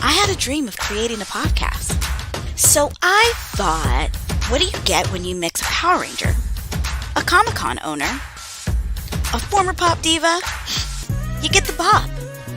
I had a dream of creating a podcast. So I thought, what do you get when you mix a Power Ranger, a Comic-Con owner, a former pop diva? You get the BOP,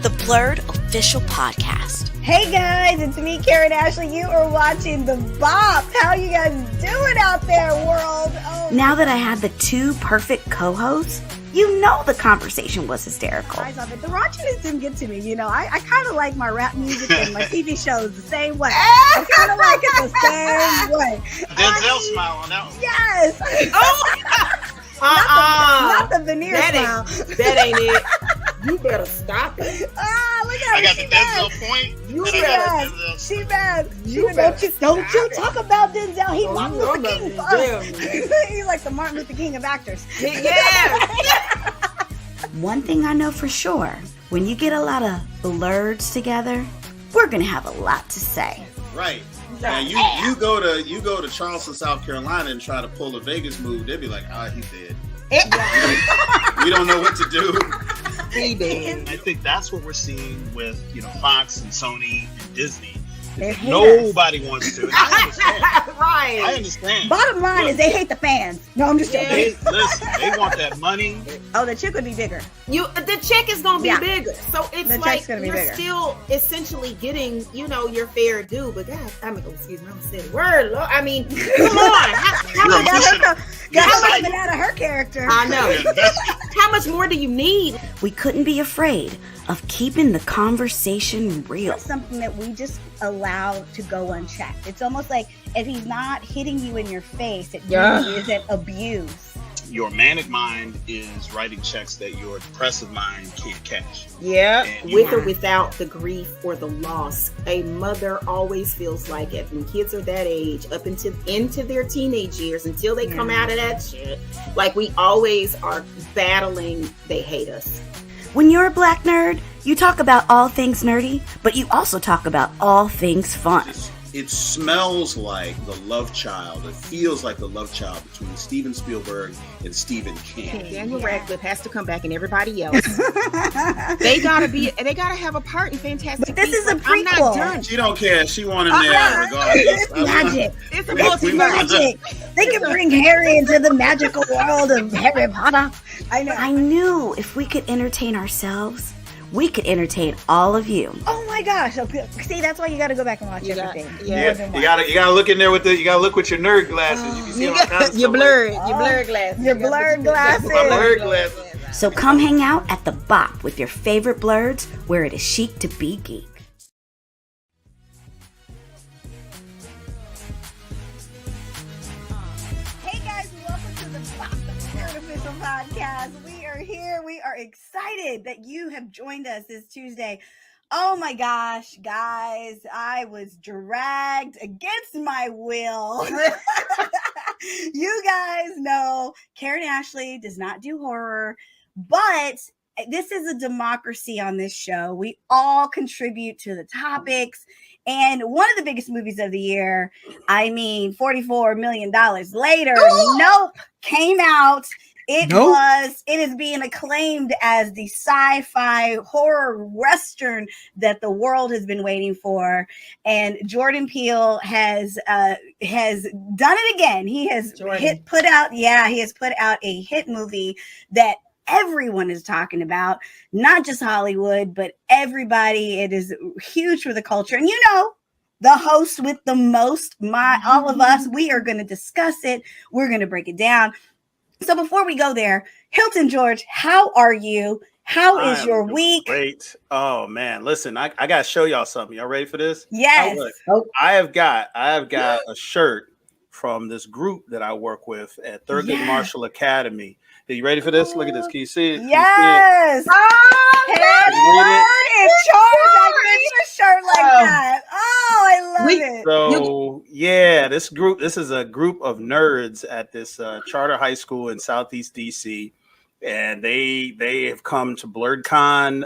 the BLERD official podcast. Hey guys, it's me, Karan Ashley. You are watching the BOP. How you guys doing out there, world? Oh, now that I had the two perfect co-hosts, you know the conversation was hysterical. I love it. The raunchiness didn't get to me. You know, I kind of like my rap music and my TV shows the same way. I kind of like it the same way. Denzel smile on that one. Yes. Not the veneer smile. That ain't it. You better stop it. Look at her. I got the Denzel point. She bad. Don't you talk about Denzel. He Martin Luther King first. He's like the Martin Luther King of actors. Yeah. One thing I know for sure, when you get a lot of BLERDs together, we're gonna have a lot to say. Right. Now you go to Charleston, South Carolina, and try to pull a Vegas move. They'll be like, he's dead. We don't know what to do. He did. I think that's what we're seeing with Fox and Sony and Disney. Nobody wants to. I understand. Right. I understand. Bottom line is they hate the fans. No, I'm just joking. They want that money. Oh, the chick would be bigger. The check is gonna be bigger. So it's the like you're bigger. Still essentially getting, your fair due. But God, I'm gonna excuse me, I'm gonna say the word. I mean, come on. How much got out of her character? I know. How much more do you need? We couldn't be afraid of keeping the conversation real. It's something that we just allow to go unchecked. It's almost like if he's not hitting you in your face, it really isn't abuse. Your manic mind is writing checks that your depressive mind can't catch. Yeah, with or without the grief or the loss. A mother always feels like it when kids are that age, up into their teenage years, until they come out of that shit. Like we always are battling, they hate us. When you're a black nerd, you talk about all things nerdy, but you also talk about all things fun. It smells like the love child. It feels like the love child between Steven Spielberg and Stephen King. Daniel Radcliffe has to come back, and everybody else. They gotta have a part in Fantastic But this Beasts. is a prequel. I'm not done. She don't care. She want him there regardless. It's magic. It's supposed to be magic. They can bring Harry into the magical world of Harry Potter. I know. I knew if we could entertain ourselves, we could entertain all of you. Oh my gosh! See, that's why you got to go back and watch everything. You gotta look in there with your nerd glasses. You can see all kinds of your blurred glasses. Your blurred glasses. My blurred glasses. So come hang out at the BOP with your favorite BLERDs, where it is chic to be geek. Hey guys, welcome to the BOP, the BLERD official podcast. We are here. We are excited that you have joined us this Tuesday. Oh my gosh, guys, I was dragged against my will. You guys know Karan Ashley does not do horror, but this is a democracy on this show. We all contribute to the topics. And one of the biggest movies of the year, $44 million later, Nope, came out. It is being acclaimed as the sci-fi horror western that the world has been waiting for. And Jordan Peele has done it again. He has put out a hit movie that everyone is talking about, not just Hollywood, but everybody. It is huge for the culture. And the host with the most, all of us, we are going to discuss it. We're going to break it down. So before we go there, Hilton George, how are you? How is your week? Great. Oh man, listen, I gotta show y'all something. Y'all ready for this? Yes. I have got a shirt from this group that I work with at Thurgood Marshall Academy. Are you ready for this? Look at this. Can you see it? Yes. In charge. I get your shirt like that. Oh, I love it. So this is a group of nerds at this charter high school in Southeast DC. And they have come to BLERDCon,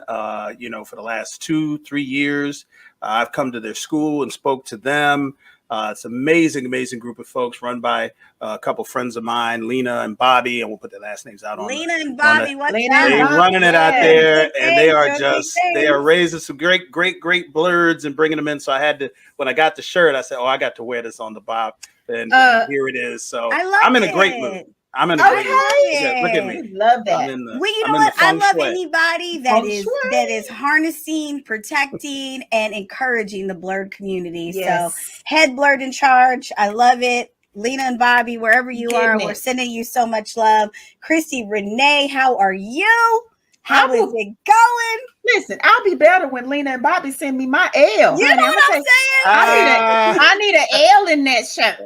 for the last 2-3 years. I've come to their school and spoke to them. It's an amazing group of folks run by a couple friends of mine, Lena and Bobby, and we'll put their last names out on Lena and on Bobby, what's Lena that? they and Bobby, running it out yeah. there, Big and they are things, just big they are things. raising some great BLERDs and bringing them in. So I had to, when I got the shirt, I said, "Oh, I got to wear this on the Bob," and here it is. So I love I'm in it. a great mood. I'm in a I great mood. love Yeah, look at me. it. Love that. I'm in the. Well, you I'm know in what? the I feng love shui. anybody Feng shui. that is harnessing, protecting, and encouraging the BLERD community. Yes. So, head BLERD in charge. I love it. Lena and Bobby, wherever you Getting are, it. we're sending you so much love. Christi, Renee, how are you? How is it going? Listen, I'll be better when Lena and Bobby send me my L. You honey. know what I'm saying? I need an L in that shirt.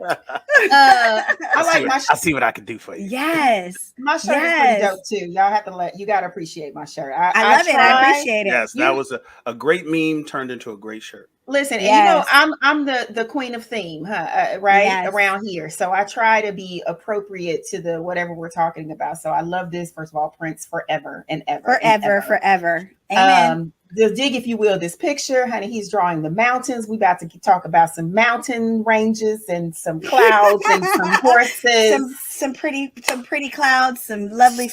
I like my I shirt. see what I can do for you. Yes. My shirt is pretty dope too. Y'all have to you gotta appreciate my shirt. I love it. I appreciate it. Yes, that was a great meme turned into a great shirt. Listen, Yes. and I'm the queen of theme, right? Yes. Around here. So I try to be appropriate to the whatever we're talking about. So I love this. First of all, Prince forever and ever. Forever. Amen. Just dig, if you will, this picture, honey. He's drawing the mountains. We about to talk about some mountain ranges and some clouds and some horses. Some pretty clouds, some lovely.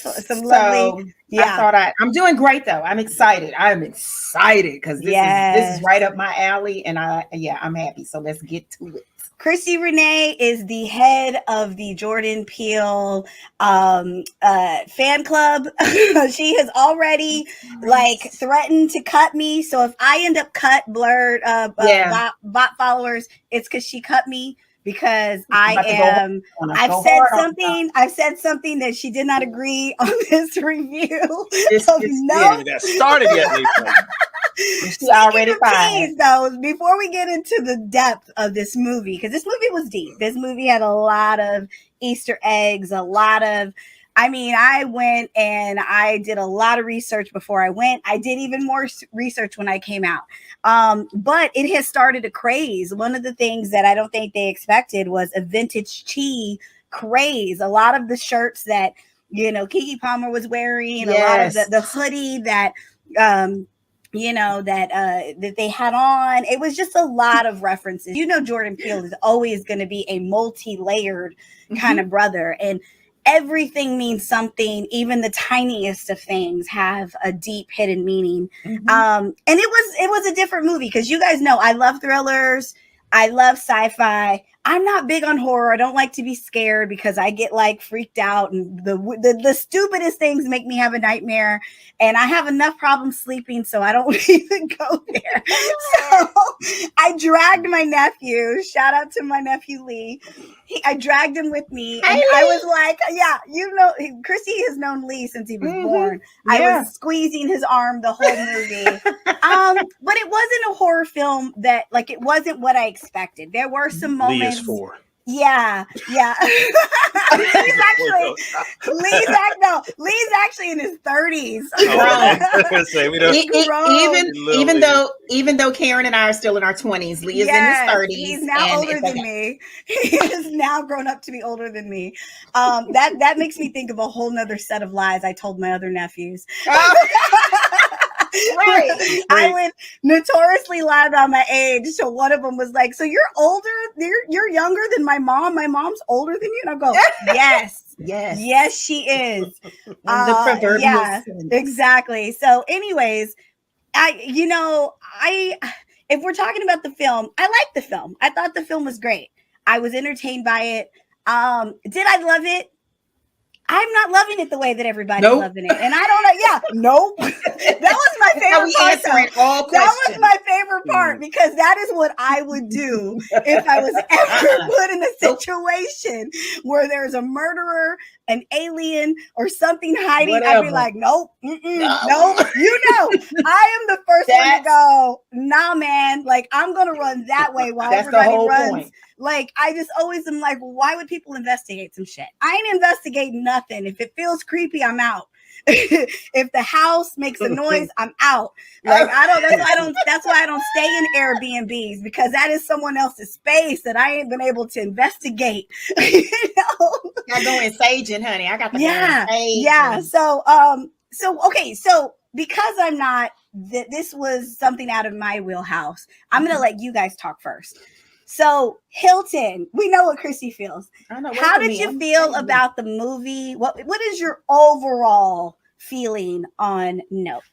Yeah. I'm doing great though. I'm excited. Because this is right up my alley, and I'm happy. So let's get to it. Christi Renee is the head of the Jordan Peele fan club. She has already threatened to cut me. So if I end up cut BLERD bot followers, it's because she cut me. Because I've said something that she did not agree on this review. We haven't got started yet, Lisa. She already fine. Though, before we get into the depth of this movie, because this movie was deep. This movie had a lot of Easter eggs, I went and I did a lot of research before I went. I did even more research when I came out. But it has started a craze. One of the things that I don't think they expected was a vintage chi craze. A lot of the shirts that, Keke Palmer was wearing, a lot of the hoodie that, that they had on. It was just a lot of references. Jordan Peele is always going to be a multi-layered kind of brother. And everything means something. Even the tiniest of things have a deep hidden meaning. And it was a different movie because you guys know I love thrillers. I love sci-fi. I'm not big on horror. I don't like to be scared because I get freaked out, and the stupidest things make me have a nightmare, and I have enough problems sleeping, so I don't even go there. So I dragged my nephew. Shout out to my nephew Lee. I dragged him with me, and I was like, Christi has known Lee since he was born. I was squeezing his arm the whole movie. But it wasn't a horror film that it wasn't what I expected. There were some moments. Lee is 4. Yeah. Lee's actually in his 30s. Even though Karan and I are still in our 20s, Lee is in his 30s. He's now older than me. He is now grown up to be older than me. That makes me think of a whole nother set of lies I told my other nephews. Right. I would notoriously lie about my age. So one of them was like, "So you're older? You're younger than my mom? My mom's older than you?" And I go, "Yes, yes, she is." The proverbial sense. Exactly. So, anyways, if we're talking about the film, I liked the film. I thought the film was great. I was entertained by it. Did I love it? I'm not loving it the way that everybody's loving it. And I don't know. Yeah. Nope. That was my favorite part. That was my favorite part because that is what I would do if I was ever put in a situation where there's a murderer, an alien, or something hiding. Whatever. I'd be like, nope. Nope. I am the first one to go, nah, man. I'm going to run that way while everybody runs. Point. I just always am like, why would people investigate some shit? I ain't investigating nothing. If it feels creepy, I'm out. If the house makes a noise, I'm out. That's why I don't stay in Airbnbs, because that is someone else's space that I ain't been able to investigate. I go in saging, honey. I got the sage. Yeah. So because I'm not, this was something out of my wheelhouse. I'm gonna let you guys talk first. So Hilton, we know what Christy feels. I know. Wait How for did me. you I'm feel saying- about the movie? What is your overall feeling on Nope?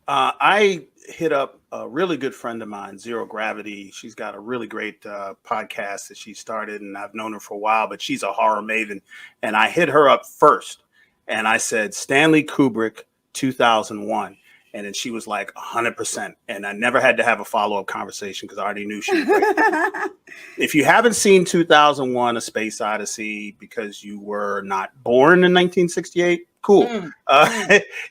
I hit up a really good friend of mine, Zero Gravity. She's got a really great podcast that she started, and I've known her for a while, but she's a horror maven. And I hit her up first, and I said, Stanley Kubrick, 2001. And then she was like 100%. And I never had to have a follow-up conversation because I already knew she was right. If you haven't seen 2001, A Space Odyssey, because you were not born in 1968, cool.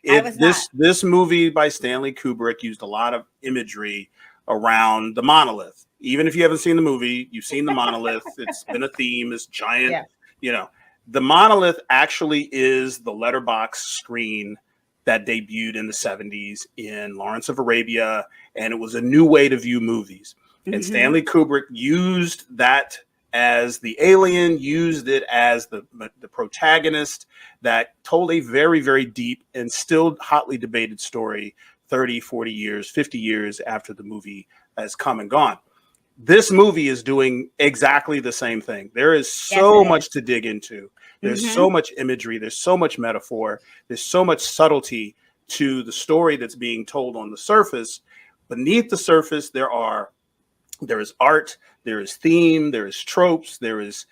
This movie by Stanley Kubrick used a lot of imagery around the monolith. Even if you haven't seen the movie, you've seen the monolith. It's been a theme. It's giant. Yeah. The monolith actually is the letterbox screen that debuted in the 70s in Lawrence of Arabia, and it was a new way to view movies. And Stanley Kubrick used that as the alien, used it as the protagonist that told a very, very deep and still hotly debated story 30, 40 years, 50 years after the movie has come and gone. This movie is doing exactly the same thing. There is so much to dig into. There's so much imagery. There's so much metaphor. There's so much subtlety to the story that's being told on the surface. Beneath the surface, there is art, there is theme, there is tropes, there is,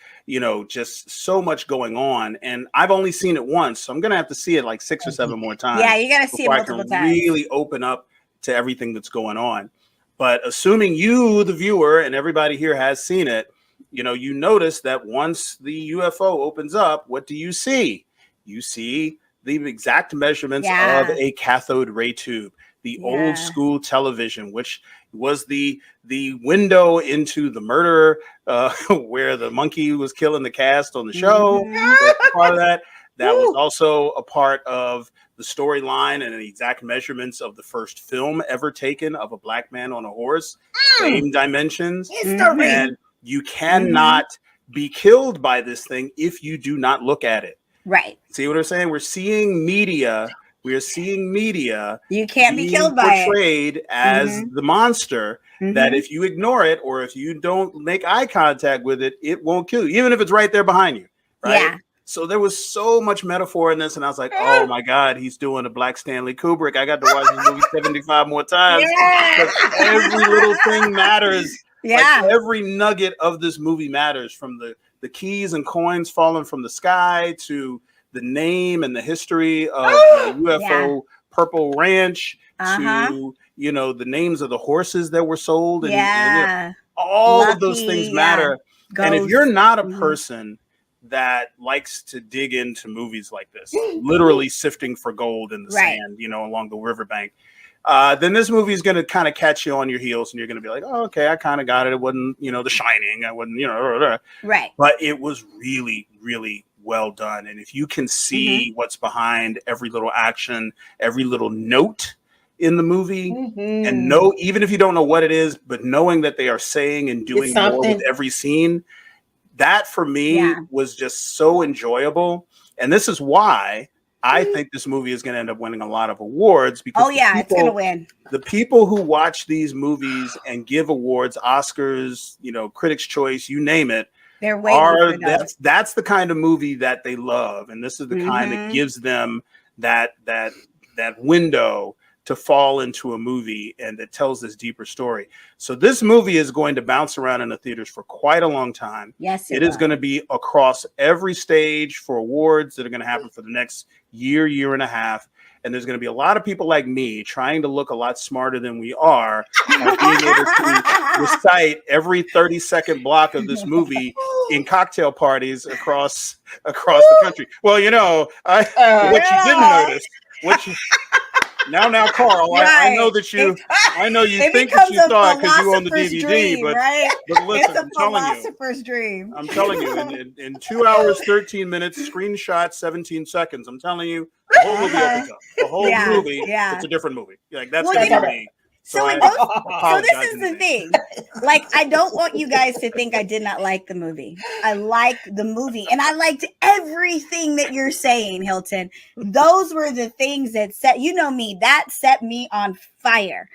just so much going on. And I've only seen it once, so I'm going to have to see it like 6 or 7 more times. Yeah, you got to see it multiple times. Really open up to everything that's going on. But assuming you, the viewer, and everybody here has seen it, you notice that once the UFO opens up, what do you see? You see the exact measurements of a cathode ray tube, the old school television, which was the window into the murder, where the monkey was killing the cast on the show. Part of that was also a part of the storyline and the exact measurements of the first film ever taken of a black man on a horse. Same dimensions. And you cannot be killed by this thing if you do not look at it. Right. See what I'm saying? We're seeing media. We are seeing media. You can't be killed by it. Portrayed as the monster that if you ignore it or if you don't make eye contact with it, it won't kill you, even if it's right there behind you. Right. Yeah. So there was so much metaphor in this, and I was like, "Oh my God, he's doing a Black Stanley Kubrick." I got to watch this movie 75 more times because every little thing matters. Yeah, like every nugget of this movie matters, from the keys and coins falling from the sky to the name and the history of the UFO Purple Ranch to the names of the horses that were sold, and all of those things matter. And if you're not a person that likes to dig into movies like this, literally sifting for gold in the sand, along the riverbank, then this movie is going to kind of catch you on your heels, and you're going to be like, "Oh, okay, I kind of got it. It wasn't, The Shining. I wasn't, right." But it was really, really well done. And if you can see what's behind every little action, every little note in the movie, and even if you don't know what it is, but knowing that they are saying and doing more with every scene, that for me was just so enjoyable. And this is why I think this movie is going to end up winning a lot of awards, because it's going to win. The people who watch these movies and give awards, Oscars, Critics' Choice, you name it, they're waiting for that's the kind of movie that they love, and this is the kind that gives them that window to fall into a movie and that tells this deeper story. So this movie is going to bounce around in the theaters for quite a long time. Yes, it is going to be across every stage for awards that are going to happen for the next year and a half. And there's going to be a lot of people like me trying to look a lot smarter than we are, being able to recite every 30-second block of this movie in cocktail parties across the country. Well, what you didn't notice, Now, Carl, I know that you think that you saw it because you own the DVD, dream, but listen, it's a philosopher's dream. I'm telling you, in 2 hours, 13 minutes, screenshot 17 seconds. I'm telling you, the whole movie opens up. The whole movie, it's a different movie. Like that's gonna be. So this is the thing. Like, I don't want you guys to think I did not like the movie. I liked the movie, and I liked everything that you're saying, Hilton. Those were the things that set me on fire.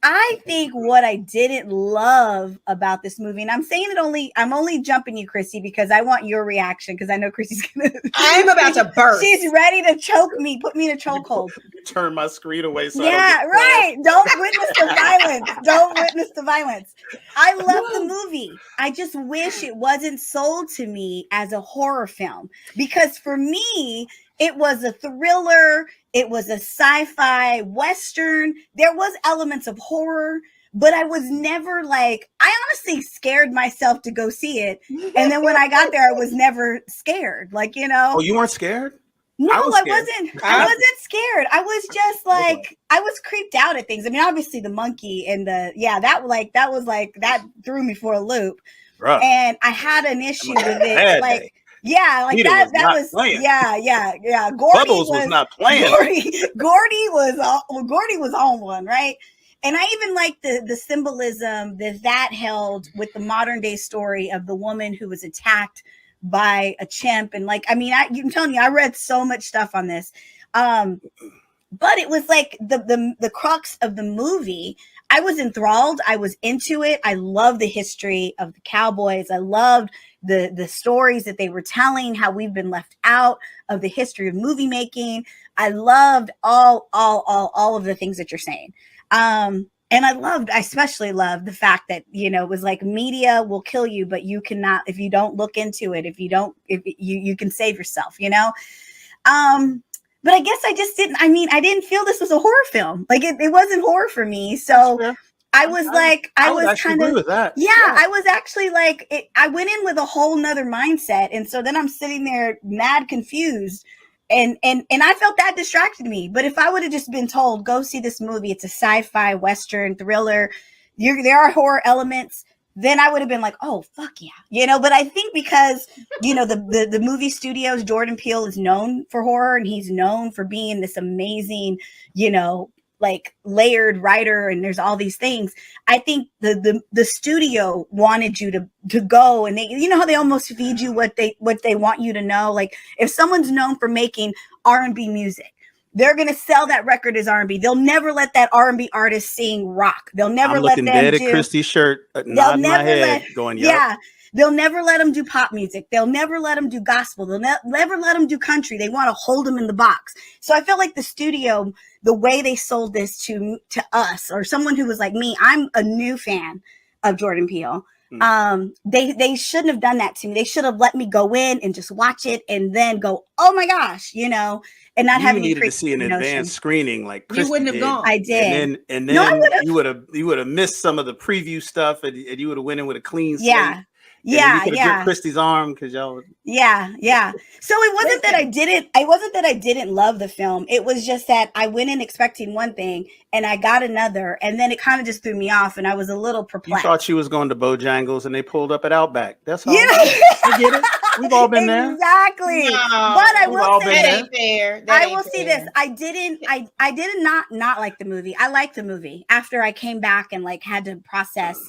I think what I didn't love about this movie, and I'm only jumping you, Christy, because I want your reaction, because I know Christy's gonna. I'm about to burst. She's ready to choke me, put me in a chokehold. Turn my screen away. So yeah, right. Don't witness the violence. Don't witness the violence. I love the movie. I just wish it wasn't sold to me as a horror film, because for me, it was a thriller. It was a sci-fi Western. There was elements of horror, but I was never like, I honestly scared myself to go see it. And then when I got there, I was never scared. Like, you know. Oh, you weren't scared? No, I wasn't scared. I was just like, I was creeped out at things. I mean, obviously the monkey and that threw me for a loop. Bruh. And I had an issue with it. Like, day. Yeah, like Peter that was playing. Yeah. Bubbles was not playing. Gordy was on one, right? And I even like the symbolism that held with the modern day story of the woman who was attacked by a chimp. And like, I mean, I'm telling you, I read so much stuff on this. But it was like the crux of the movie. I was enthralled. I was into it. I love the history of the cowboys. I loved the stories that they were telling, how we've been left out of the history of movie making. I loved all of the things that you're saying. And I especially loved the fact that, you know, it was like media will kill you, but you cannot, if you don't look into it, if you can save yourself, you know? But I guess I just didn't, I didn't feel this was a horror film. Like it wasn't horror for me. So I was like, I was kind of, I was actually like, I went in with a whole nother mindset. And so then I'm sitting there mad confused. And I felt that distracted me. But if I would have just been told, go see this movie, it's a sci-fi Western thriller, there are horror elements, then I would have been like, oh, fuck yeah. You know, but I think because, you know, the movie studios, Jordan Peele is known for horror, and he's known for being this amazing, you know, like layered writer, and there's all these things. I think the studio wanted you to go, and they, you know how they almost feed you what they want you to know. Like if someone's known for making R&B music, they're going to sell that record as R&B. They'll never let that R&B artist sing rock. They'll never let them do. I'm looking dead at Christy's shirt, nodding my head, going, yep. Yeah. They'll never let them do pop music. They'll never let them do gospel. They'll never let them do country. They want to hold them in the box. So I felt like the studio, the way they sold this to us, or someone who was like me, I'm a new fan of Jordan Peele. They shouldn't have done that to me. They should have let me go in and just watch it and then go, oh my gosh, you know, and not having needed to see an advanced screening like Christi you wouldn't have gone. I did. And then you would have missed some of the preview stuff, and you would have went in with a clean slate. Yeah. Gripped Christy's arm because y'all. Yeah. So it wasn't that I didn't love the film. It was just that I went in expecting one thing and I got another, and then it kind of just threw me off, and I was a little perplexed. You thought she was going to Bojangles, and they pulled up at Outback. That's all. Yeah. I get it. We've all been there. Exactly. No, but I will say that ain't fair. I will say this. I did not like the movie. I liked the movie after I came back and like had to process.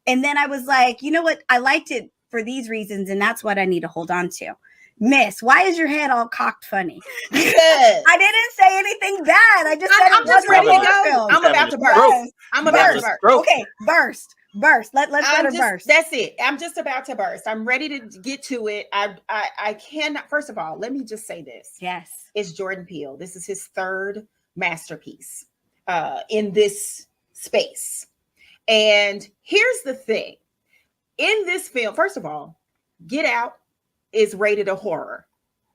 And then I was like, you know what? I liked it for these reasons, and that's what I need to hold on to. Miss, why is your head all cocked funny? I didn't say anything bad. I just said I'm just ready to go. I'm about to burst. I'm about to burst. Okay, burst. Let's let her burst. That's it. I'm just about to burst. I'm ready to get to it. I cannot. First of all, let me just say this. Yes, it's Jordan Peele. This is his third masterpiece in this space. And here's the thing. In this film, first of all, Get Out is rated a horror.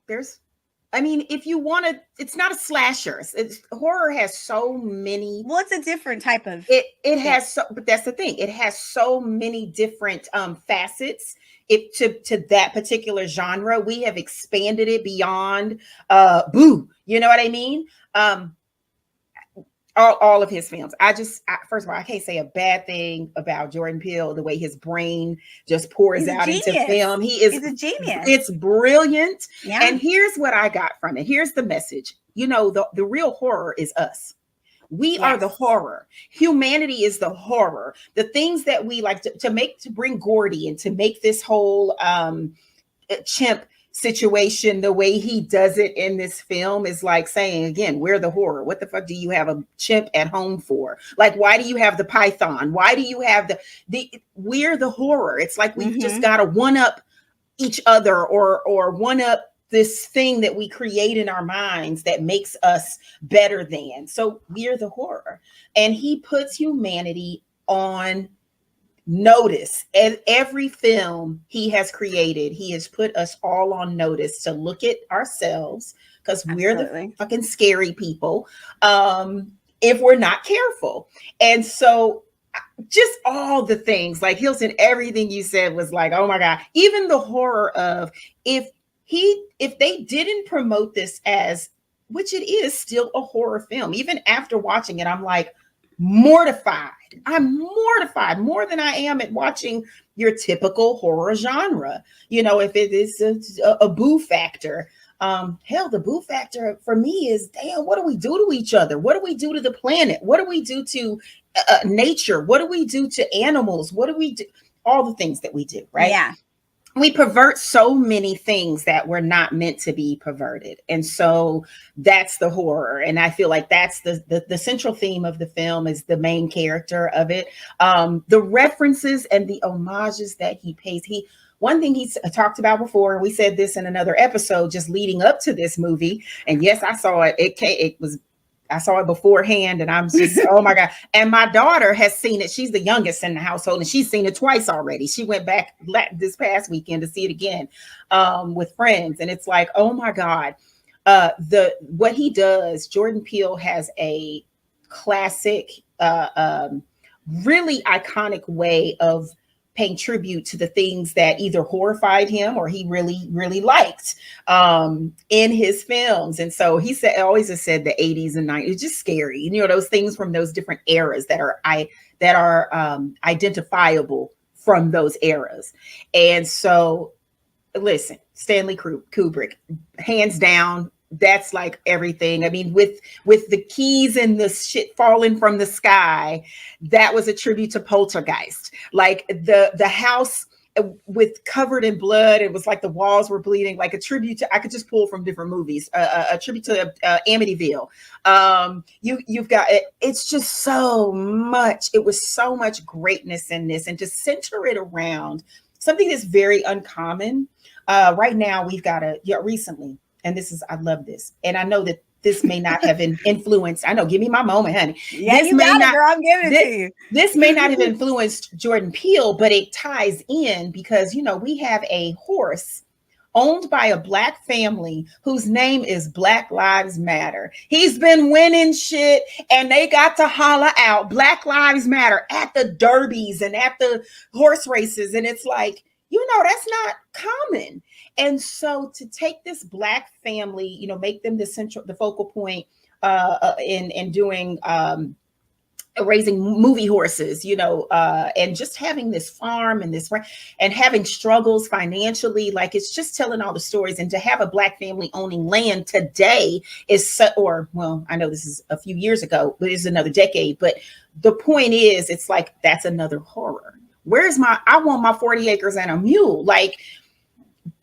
If you want to, it's not a slasher. Horror has so many. Well, it's a different type of. It has so, but that's the thing. It has so many different facets. To that particular genre, we have expanded it beyond boo. You know what I mean? All of his films. First of all, I can't say a bad thing about Jordan Peele, the way his brain just pours out into film. He's a genius. It's brilliant. Yeah. And here's what I got from it. Here's the message. You know, the real horror is us. We are the horror. Humanity is the horror. The things that we like to bring Gordy and to make this whole chimp situation, the way he does it in this film is like saying, again, we're the horror. What the fuck do you have a chimp at home for? Like, why do you have the python? Why do you have we're the horror? It's like we've just got to one up each other or one up this thing that we create in our minds that makes us better than. So we're the horror. And he puts humanity on notice. Every film he has created, he has put us all on notice to look at ourselves, because we're the fucking scary people if we're not careful. And so just all the things, like Hilton, everything you said was like, oh my God. Even the horror of if they didn't promote this as, which it is still a horror film, even after watching it, I'm like mortified. I'm mortified more than I am at watching your typical horror genre. You know, if it is a boo factor, hell, the boo factor for me is, damn, what do we do to each other? What do we do to the planet? What do we do to nature? What do we do to animals? What do we do? All the things that we do, right? Yeah. We pervert so many things that were not meant to be perverted. And so that's the horror. And I feel like that's the central theme of the film, is the main character of it. The references and the homages that he pays. One thing he talked about before, and we said this in another episode just leading up to this movie. And yes, I saw it. I saw it beforehand, and I'm just, oh my God. And my daughter has seen it. She's the youngest in the household, and she's seen it twice already. She went back this past weekend to see it again with friends. And it's like, oh my God. What he does, Jordan Peele has a classic, really iconic way of paying tribute to the things that either horrified him or he really, really liked in his films. And so he always has said the 80s and 90s, it's just scary. You know, those things from those different eras that are identifiable from those eras. And so, listen, Stanley Kubrick, hands down, that's like everything. I mean, with the keys and the shit falling from the sky, that was a tribute to Poltergeist. Like the house with covered in blood, it was like the walls were bleeding, like a tribute to, I could just pull from different movies, a tribute to Amityville. You've got it. It's just so much. It was so much greatness in this, and to center it around something that's very uncommon. Right now, we've got recently. And I love this. And I know that this may not have influenced. I know, give me my moment, honey. Yeah, this you got it, girl. I'm giving it to you. This may not have influenced Jordan Peele, but it ties in because, you know, we have a horse owned by a Black family whose name is Black Lives Matter. He's been winning shit, and they got to holler out Black Lives Matter at the derbies and at the horse races. And it's like, you know, that's not common. And so to take this Black family, you know, make them the focal point in doing raising movie horses, you know, and just having this farm and having struggles financially, like it's just telling all the stories. And to have a Black family owning land today I know this is a few years ago, but it's another decade. But the point is, it's like, that's another horror. I want my 40 acres and a mule. Like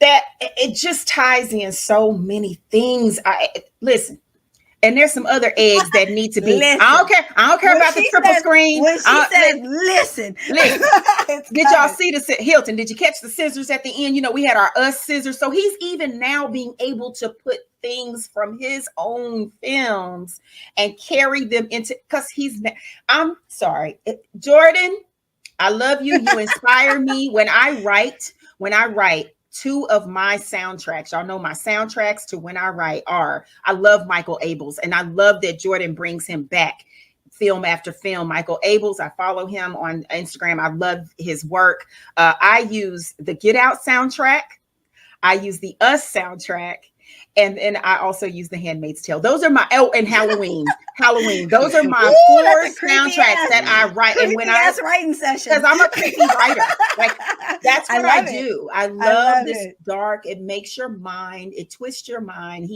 that, it just ties in so many things. Listen, and there's some other eggs that need to be. Listen, I don't care about the triple screen. When she said, listen. Did y'all see the Hilton? Did you catch the scissors at the end? You know, we had our us scissors. So he's even now being able to put things from his own films and carry them into, because I'm sorry, Jordan, I love you. You inspire me. When I write, two of my soundtracks, y'all know my soundtracks to when I write I love Michael Abels, and I love that Jordan brings him back film after film. Michael Abels, I follow him on Instagram. I love his work. I use the Get Out soundtrack. I use the Us soundtrack. And then I also use The Handmaid's Tale. Those are my, and Halloween. Those are my four soundtracks that I write. And when I writing session, because I'm a creepy writer, like that's what I do. I love this dark. It makes your mind, it twists your mind.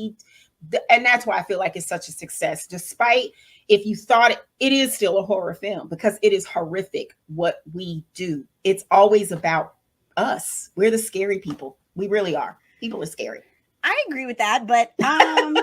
And that's why I feel like it's such a success, despite if you thought it is still a horror film, because it is horrific what we do. It's always about us. We're the scary people. We really are. People are scary. I agree with that, but that's the thing.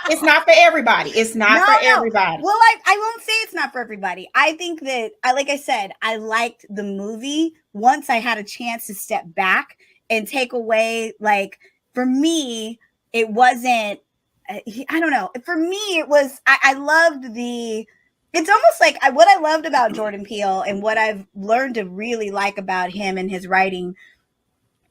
It's not for everybody. It's not for everybody. Well, I won't say it's not for everybody. I think that like I said, I liked the movie once I had a chance to step back and take away, like, for me, it wasn't, I don't know. For me, it was, I loved it's almost like what I loved about Jordan Peele and what I've learned to really like about him and his writing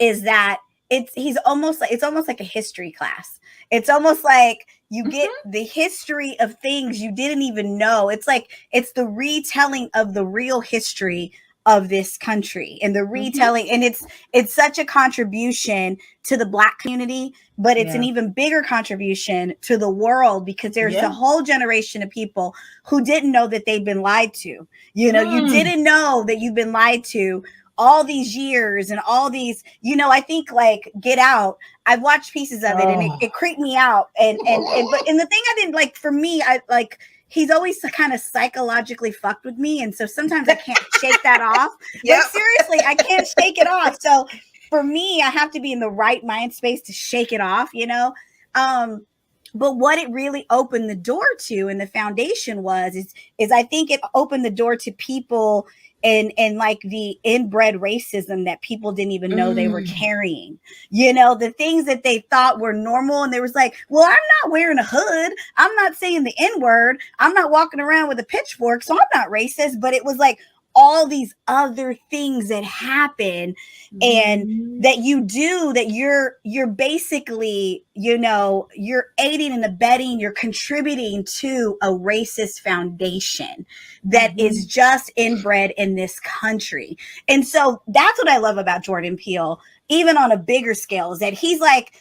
is that it's almost like a history class. It's almost like you get the history of things you didn't even know. It's like it's the retelling of the real history of this country and the retelling, and it's such a contribution to the Black community, but it's an even bigger contribution to the world, because there's a whole generation of people who didn't know that they'd been lied to. You know, you didn't know that you've been lied to all these years and all these, you know. I think like Get Out, I've watched pieces of it and it creeped me out. And the thing I didn't like, for me, I like, he's always kind of psychologically fucked with me. And so sometimes I can't shake that off. Like, seriously, I can't shake it off. So for me, I have to be in the right mind space to shake it off, you know? But what it really opened the door to, and the foundation was, is I think it opened the door to people and like the inbred racism that people didn't even know they were carrying. You know, the things that they thought were normal, and they was like, well, I'm not wearing a hood, I'm not saying the N-word, I'm not walking around with a pitchfork, so I'm not racist. But it was like all these other things that happen and that you do, that you're basically, you know, you're aiding and abetting, you're contributing to a racist foundation that is just inbred in this country. And so that's what I love about Jordan Peele, even on a bigger scale, is that he's like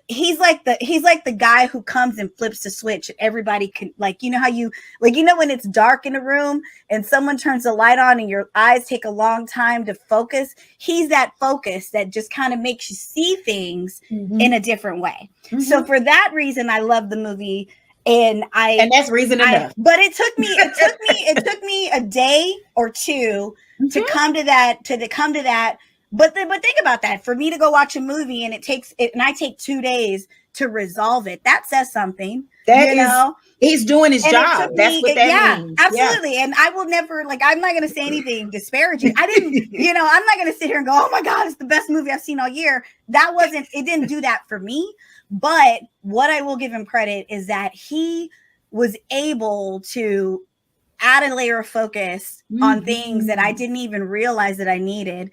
he's like the guy who comes and flips the switch, and everybody can, like, you know how you, like, you know, when it's dark in a room and someone turns the light on and your eyes take a long time to focus, he's that focus that just kind of makes you see things in a different way. So for that reason, I love the movie. And that's reason enough. But it took me a day or two to come to that. But think about that. For me to go watch a movie and I take 2 days to resolve it, that says something. He's doing his job. That's what that means. Absolutely. And I will never, like, I'm not going to say anything disparaging. I didn't, you know, I'm not going to sit here and go, oh my God, it's the best movie I've seen all year. It didn't do that for me. But what I will give him credit is that he was able to add a layer of focus on things that I didn't even realize that I needed.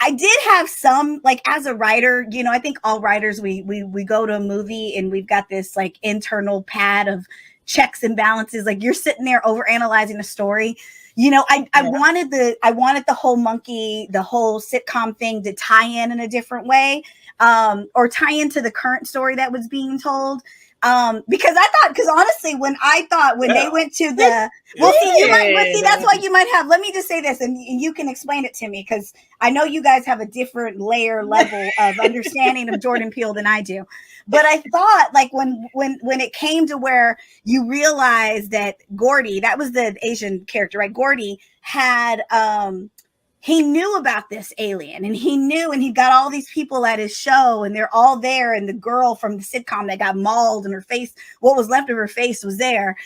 I did have some, like, as a writer, you know, I think all writers, we go to a movie and we've got this like internal pad of checks and balances. Like, you're sitting there overanalyzing a story. You know, I wanted the whole the whole sitcom thing to tie in a different way, or tie into the current story that was being told. Because honestly, when they went to the, that's why you might have, let me just say this, and you can explain it to me, because I know you guys have a different level of understanding of Jordan Peele than I do. But I thought, like, when it came to where you realize that Gordy, that was the Asian character, right? Gordy had, he knew about this alien, and he got all these people at his show, and they're all there. And the girl from the sitcom that got mauled and her face, what was left of her face, was there.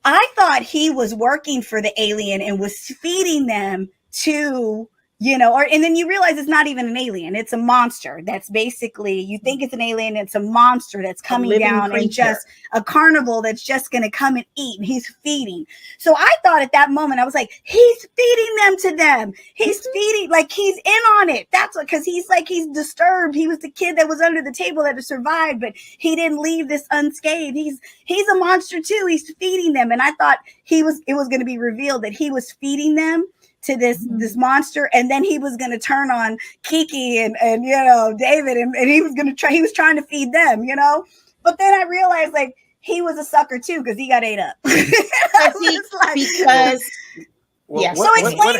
I thought he was working for the alien and was feeding them to, you know, and then you realize it's not even an alien. It's a monster. That's basically, you think it's an alien. It's a monster that's coming down creature. And just a carnival that's just going to come and eat. And he's feeding. So I thought at that moment, I was like, he's feeding them to them. He's feeding, like, he's in on it. That's what, because he's disturbed. He was the kid that was under the table that had survived, but he didn't leave this unscathed. He's a monster too. He's feeding them. And I thought it was going to be revealed that he was feeding them to this monster, and then he was going to turn on Kiki and you know, David, and he was trying to feed them, you know. But then I realized, like, he was a sucker too, because he got ate up. So explain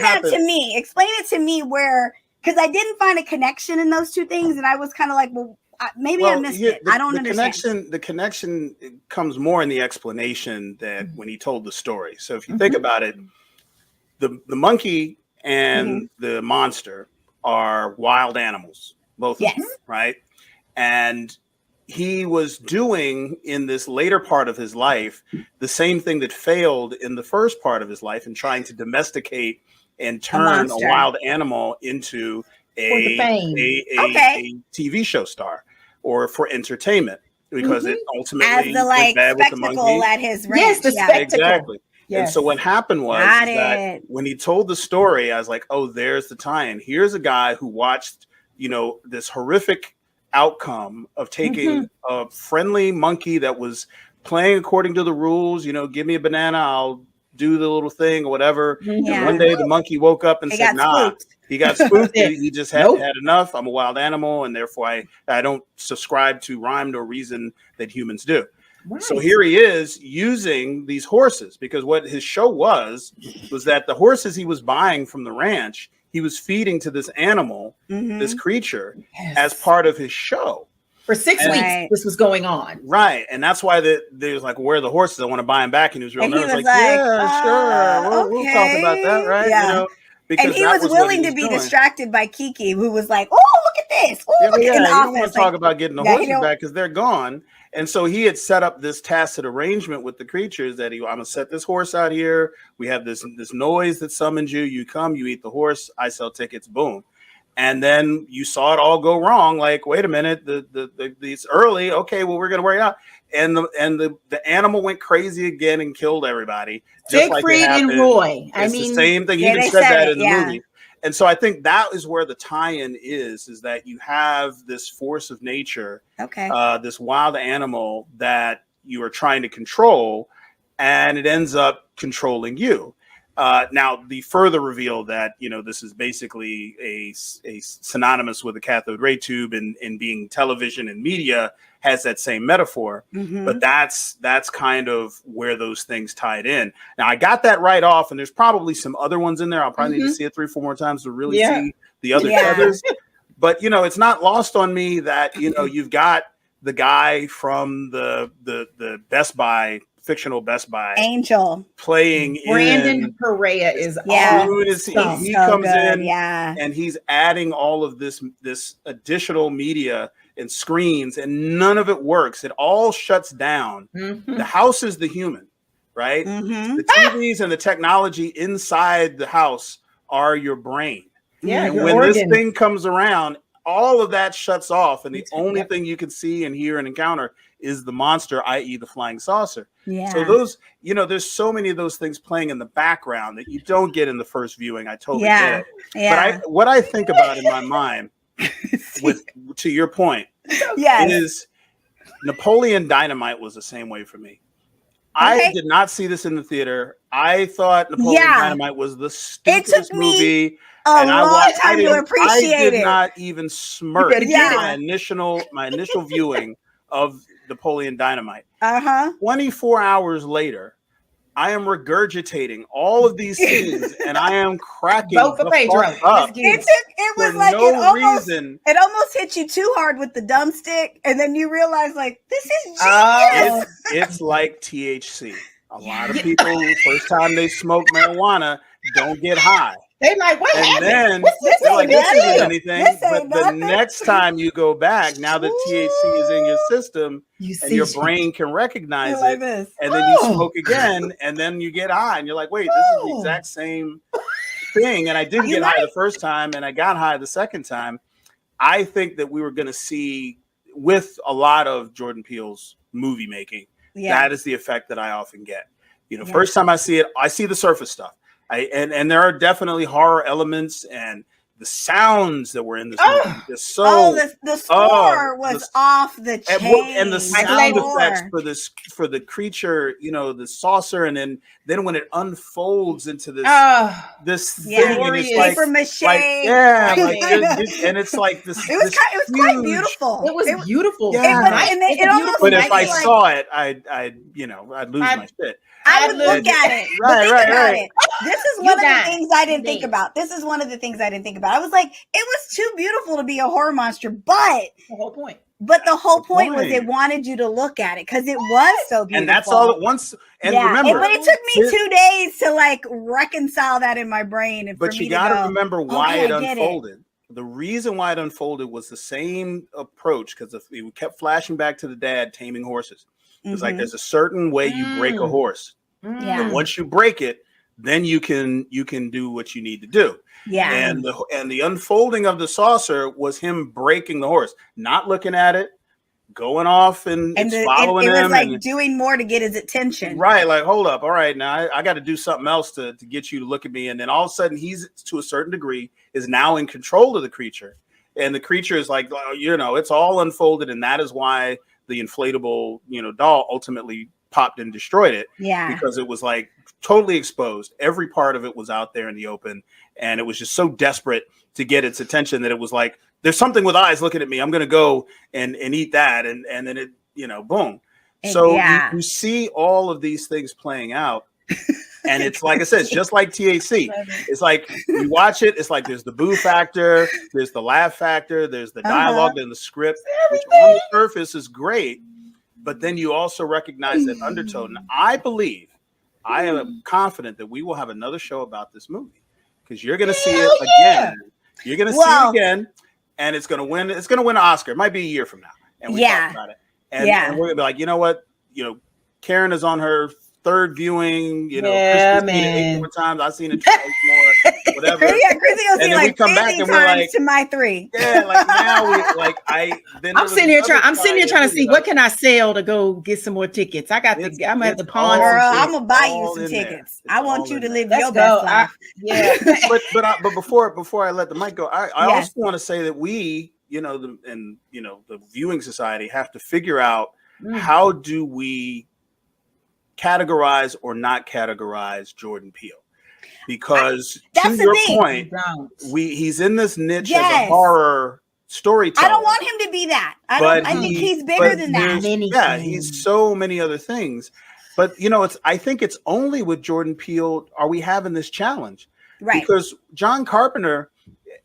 that to me. Explain it to me, because I didn't find a connection in those two things, and I was kind of like, well, maybe I missed it. I don't understand. The connection comes more in the explanation that when he told the story. So if you think about it, the monkey and the monster are wild animals, both Yes. of them, right? And he was doing in this later part of his life the same thing that failed in the first part of his life in trying to domesticate and turn a wild animal into a TV show star or for entertainment, because it ultimately as the like went bad with the spectacle monkey. at his ranch. Yes, the spectacle. Exactly. Yes. And so what happened was that when he told the story, I was like, oh, there's the tie-in. Here's a guy who watched, this horrific outcome of taking a friendly monkey that was playing according to the rules, give me a banana, I'll do the little thing or whatever. And one day the monkey woke up and said, nah, he got spooked. He just had enough. I'm a wild animal, and therefore I don't subscribe to rhyme or reason that humans do. Right. So here he is using these horses, because what his show was that the horses he was buying from the ranch, he was feeding to this animal, this creature, as part of his show. For 6 weeks, this was going on. Right. And that's why there's like, where are the horses? I want to buy him back. And he was real nervous. Like, sure. We'll talk about that, right? Yeah. Because and he was willing to be distracted by Kiki, who was like, "Oh, look at this! Oh, look at you don't want to talk about getting the horses back because they're gone." And so he had set up this tacit arrangement with the creatures that I'm gonna set this horse out here. We have this noise that summons you. You come, you eat the horse. I sell tickets. Boom. And then you saw it all go wrong. Like, wait a minute, it's early. Okay, well, we're gonna work it out. And the animal went crazy again and killed everybody. Siegfried and Roy. It's the same thing. He even said that in the movie. And so I think that is where the tie-in is that you have this force of nature, this wild animal that you are trying to control, and it ends up controlling you. Now, the further reveal that, this is basically a synonymous with the cathode ray tube and being television and media has that same metaphor. But that's kind of where those things tied in. Now, I got that right off, and there's probably some other ones in there. I'll probably need to see it 3-4 more times to really see the other feathers. But, it's not lost on me that, you've got the guy from the Best Buy, fictional Best Buy Angel playing Brandon Perea is he comes in and he's adding all of this additional media and screens, and none of it works. It all shuts down. The house is the human, right? The TVs and the technology inside the house are your brain. And when this thing comes around, all of that shuts off, and the only thing you can see and hear and encounter is the monster, i.e. the flying saucer. So those, there's so many of those things playing in the background that you don't get in the first viewing. I totally get it. But what I think about in my mind, to your point, is Napoleon Dynamite was the same way for me. I did not see this in the theater. I thought Napoleon Dynamite was the stupidest movie. A long time to appreciate it. I did not even smirk my initial viewing of Napoleon Dynamite. 24 hours later, I am regurgitating all of these scenes, and I am cracking Vote for Pedro. Up. It was like it almost hit you too hard with the dumb stick, and then you realize like this is genius. It's like THC. A lot of people, first time they smoke marijuana, don't get high. They like, what happened? And then they're like, this isn't anything. But the next time you go back, now that THC is in your system and your brain can recognize it, and then you smoke again, and then you get high, and you're like, wait, this is the exact same thing. And I didn't get high the first time, and I got high the second time. I think that we were going to see, with a lot of Jordan Peele's movie making, that is the effect that I often get. First time I see it, I see the surface stuff. And there are definitely horror elements, and the sounds that were in this movie is so. The score was off the chain, and the sound effects for the creature, the saucer, and then when it unfolds into this thing, and it's like paper mache, and it's like this. It was quite beautiful. It was beautiful. But if I saw it, I'd lose my shit. I would look at it. Right. This is one of the things I didn't think about. I was like, it was too beautiful to be a horror monster, but the whole point. But the whole point was it wanted you to look at it because it was so beautiful. And that's all at once. And remember, but it took me 2 days to like reconcile that in my brain. And but you got to remember why it unfolded. the reason why it unfolded was the same approach, because it kept flashing back to the dad taming horses. It's like there's a certain way you break a horse. Yeah. And once you break it, then you can do what you need to do. Yeah. And the unfolding of the saucer was him breaking the horse, not looking at it, going off and following him. It was like doing more to get his attention. Right. Like, hold up. All right. Now I got to do something else to get you to look at me. And then all of a sudden he's, to a certain degree, is now in control of the creature. And the creature is like, it's all unfolded. And that is why the inflatable, doll ultimately popped and destroyed it. Yeah. Because it was like totally exposed. Every part of it was out there in the open. And it was just so desperate to get its attention that it was like, there's something with eyes looking at me. I'm going to go and eat that. And then it, boom. So you see all of these things playing out. And it's like I said, it's just like TAC. It's like you watch it. It's like there's the boo factor. There's the laugh factor. There's the dialogue and the script, which on the surface is great. But then you also recognize that undertone. And I am confident that we will have another show about this movie, because you're going to see it again. You're going to see it again. And it's going to win. It's going to win an Oscar. It might be a year from now. And we talk about it. And we're going to be like, you know what? Karen is on her third viewing. Christi's seen it 8 more times. I've seen it twice more. Whatever. Christi will see like 50 times to my 3. Yeah, like now I'm sitting here trying to see what can I sell to go get some more tickets. I'm gonna have to pawn. I'm gonna buy you some tickets. I want you to live your best life. But before I let the mic go, I also want to say that we, the viewing society have to figure out how do we categorize or not categorize Jordan Peele, because to your point, he's in this niche as a horror storyteller. I don't want him to be that. I think he's bigger than that. He's so many other things. But I think it's only with Jordan Peele are we having this challenge, right? Because John Carpenter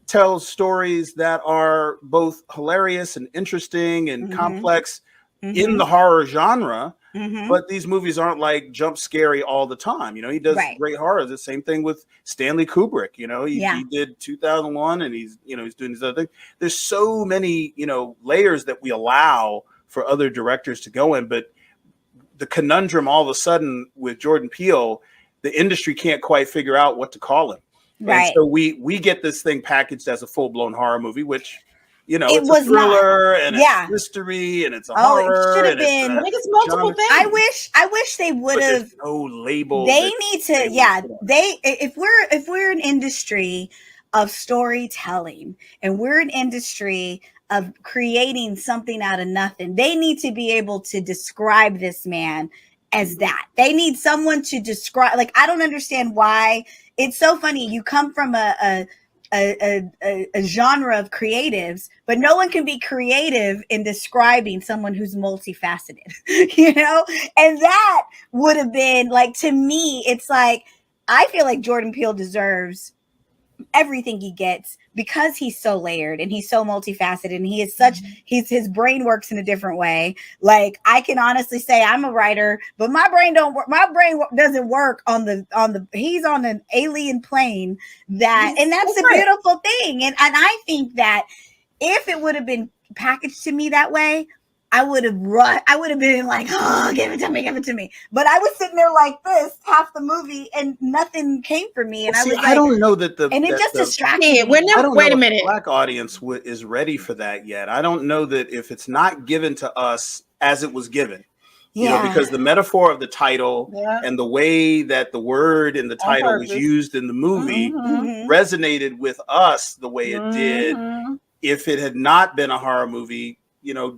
tells stories that are both hilarious and interesting and complex in the horror genre. But these movies aren't like jump scary all the time. He does great horror. The same thing with Stanley Kubrick. He did 2001, and he's doing these other things. There's so many layers that we allow for other directors to go in. But the conundrum all of a sudden with Jordan Peele, the industry can't quite figure out what to call him. Right. And so we get this thing packaged as a full blown horror movie, which. It's a thriller and it's mystery and it's a horror. It should have been. I think it's multiple things. I wish they would have. No label. They need to. If we're an industry of storytelling and we're an industry of creating something out of nothing, they need to be able to describe this man as that. They need someone to describe. Like, I don't understand why. It's so funny. You come from a genre of creatives, but no one can be creative in describing someone who's multifaceted, and that would have been like, to me, it's like, I feel like Jordan Peele deserves everything he gets because he's so layered and he's so multifaceted and he is such, his brain works in a different way. Like, I can honestly say I'm a writer, but my brain doesn't work on the he's on an alien plane and that's a beautiful thing. And I think that if it would have been packaged to me that way, I would have been like, oh, give it to me. But I was sitting there like this half the movie and nothing came for me. And I don't know that it just distracted me. Wait a minute. The Black audience is ready for that yet. I don't know that if it's not given to us as it was given. Because the metaphor of the title and the way that the word in the title was used in the movie resonated with us the way it did. If it had not been a horror movie,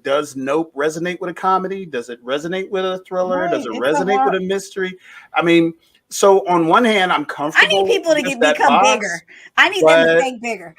does Nope resonate with a comedy? Does it resonate with a thriller? Does it resonate with a mystery? I mean, so on one hand, I'm comfortable. I need people to become bigger. I need them to think bigger.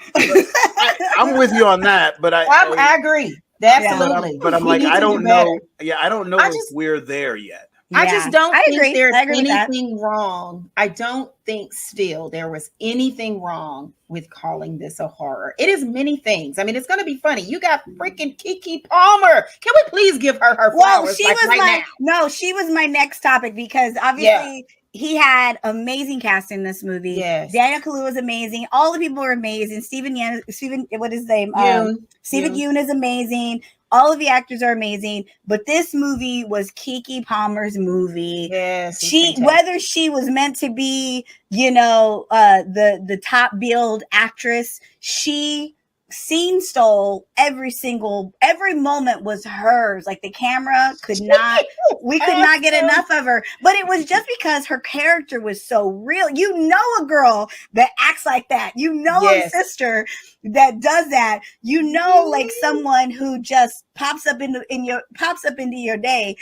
I'm with you on that, but I agree. Absolutely. But I'm like, I don't know. Yeah, I don't know if we're there yet. I just don't think agree. there's I agree with that. anything wrong. I don't think still there was anything wrong with calling this a horror. It is many things. I mean, it's going to be funny. You got freaking Keke Palmer. Can we please give her flowers? Well, she like was right now? No, she was my next topic because obviously he had amazing cast in this movie. Yes. Daniel Kaluuya was amazing. All the people were amazing. Stephen, what is his name? Stephen Yeun is amazing. All of the actors are amazing, but this movie was Keke Palmer's movie. Yes, whether she was meant to be, the top billed actress, she stole every moment was hers. Like the camera we could not get enough of her. But it was just because her character was so real. You know, a girl that acts like that. You know, a sister that does that. You know, like someone who just pops up into your day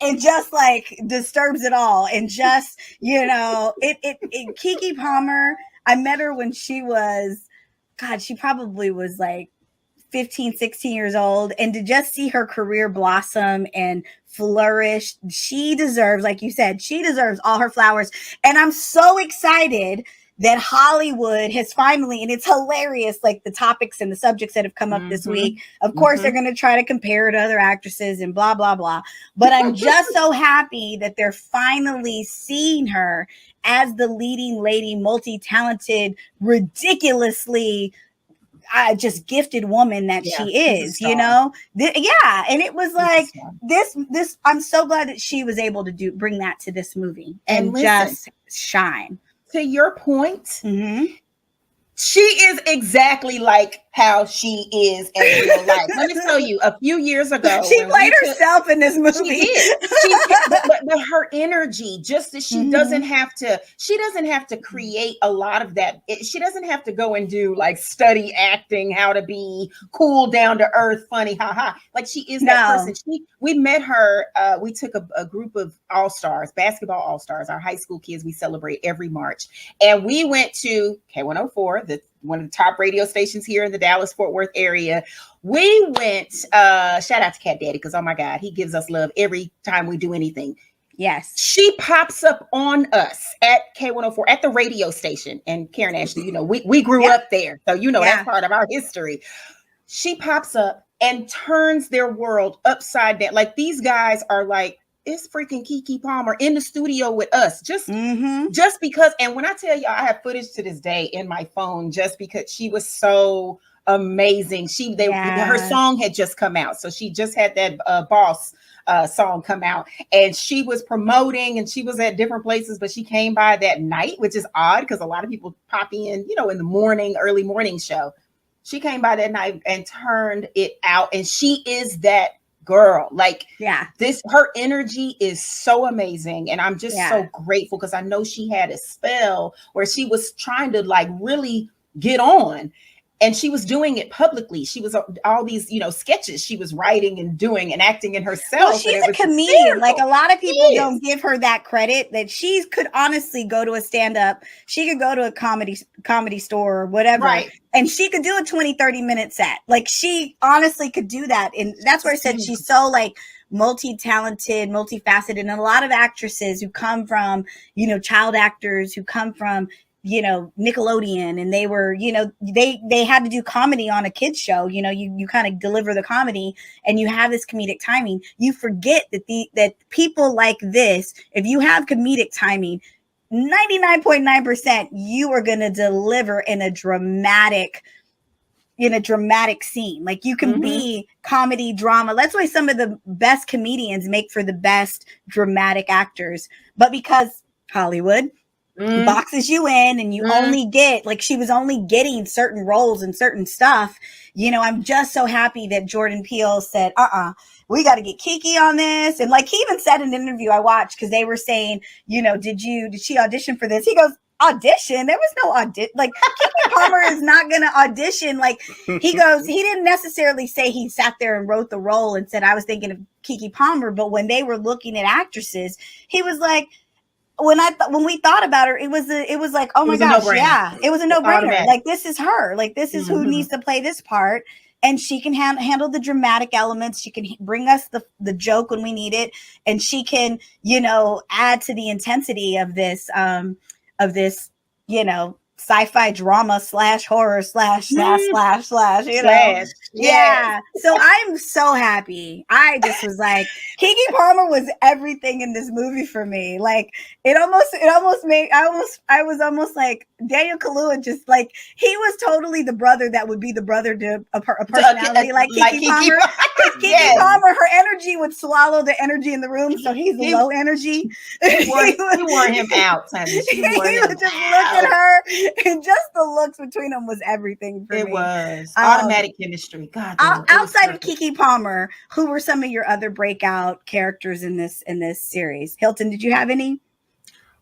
and just like disturbs it all. And just, Keke Palmer, I met her when she was, God, she probably was like 15, 16 years old. And to just see her career blossom and flourish, she deserves, like you said, she deserves all her flowers. And I'm so excited that Hollywood has finally, and it's hilarious, like the topics and the subjects that have come up this week. Of course, they're going to try to compare her to other actresses and blah, blah, blah. But I'm just so happy that they're finally seeing her as the leading lady, multi-talented, ridiculously just gifted woman that she is, And it was like this. I'm so glad that she was able to bring that to this movie and just shine. To your point, she is exactly like how she is in real life. Let me tell you, a few years ago, she played herself in this movie. She did. But her energy, just that she doesn't have to create a lot of that. She doesn't have to go and do like study acting, how to be cool, down to earth, funny, haha. Like she is that person. We met her. We took a group of all-stars, basketball all-stars, our high school kids. We celebrate every March, and we went to K104, one of the top radio stations here in the Dallas-Fort Worth area. We went, shout out to Cat Daddy, because oh my God, he gives us love every time we do anything. Yes. She pops up on us at K104 at the radio station. And Karen, Ashley, we grew up there. So, that's part of our history. She pops up and turns their world upside down. Like these guys are like, it's freaking Keke Palmer in the studio with us. Just because. And when I tell you, I have footage to this day in my phone, just because she was so amazing. Her song had just come out. So she just had that Boss song come out, and she was promoting, and she was at different places, but she came by that night, which is odd because a lot of people pop in, in the morning, early morning show. She came by that night and turned it out. And she is that girl. Like, her energy is so amazing. And I'm just so grateful because I know she had a spell where she was trying to like really get on. And she was doing it publicly. She was all these, sketches she was writing and doing and acting in herself. Well, she's a comedian. Hysterical. Like a lot of people don't give her that credit, that she could honestly go to a stand-up. She could go to a comedy store or whatever. Right. And she could do a 20, 30-minute set. Like she honestly could do that. And that's where I said she's so like multi-talented, multifaceted. And a lot of actresses who come from, child actors who come from, Nickelodeon, and they were, they had to do comedy on a kid's show. You kind of deliver the comedy and you have this comedic timing. You forget that people like this, if you have comedic timing, 99.9%, you are going to deliver in a dramatic scene. Like you can be comedy, drama. That's why some of the best comedians make for the best dramatic actors. But because Hollywood boxes you in and you only get, like she was only getting certain roles and certain stuff, I'm just so happy that Jordan Peele said, we got to get Keke on this. And like he even said in an interview I watched, because they were saying, did she audition for this? He goes, audition? There was no audition. Like Keke Palmer is not going to audition. Like he goes, he didn't necessarily say he sat there and wrote the role and said, I was thinking of Keke Palmer. But when they were looking at actresses, he was like, when we thought about her, it was like, oh my gosh, it was a no-brainer. Like this is her. Like this is who needs to play this part. and she can handle the dramatic elements. She can bring us the joke when we need it, and she can, you know, add to the intensity of this, you know, sci-fi drama / horror / you know. Yeah. So I'm so happy. I just was like, Keke Palmer was everything in this movie for me. Like it almost made, I was almost like Daniel Kaluuya, just like he was totally the brother that would be the brother to a personality like Keke Palmer. Keke Palmer, her energy would swallow the energy in the room, so he's low energy. He wore him out, honey. He would just look at her, and just the looks between them was everything for me. It was automatic chemistry. God, outside of Keke Palmer, who were some of your other breakout characters in this series? Hilton, did you have any?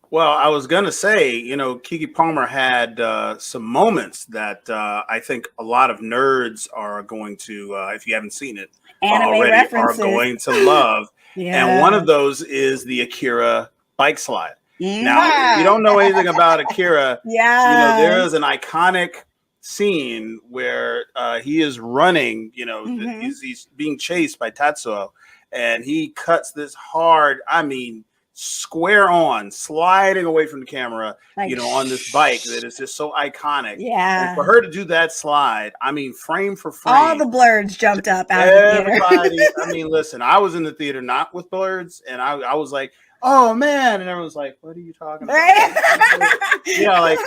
Well, I was going to say, you know, Keke Palmer had some moments that I think a lot of nerds are going to, if you haven't seen it already, references. Are going to love. Yeah. And one of those is the Akira bike slide. Now, if you don't know anything about Akira, you know, there is an iconic scene where he is running, you know, he's being chased by Tatsuo, and he cuts this hard, I mean, square on, sliding away from the camera, like, you know, on this bike that is just so iconic. Yeah. And for her to do that slide, I mean, frame for frame. All the BLERDs jumped up out of the theater. I mean, listen, I was in the theater not with BLERDs, and I was like, oh man, and everyone's like, what are you talking about? Yeah, like,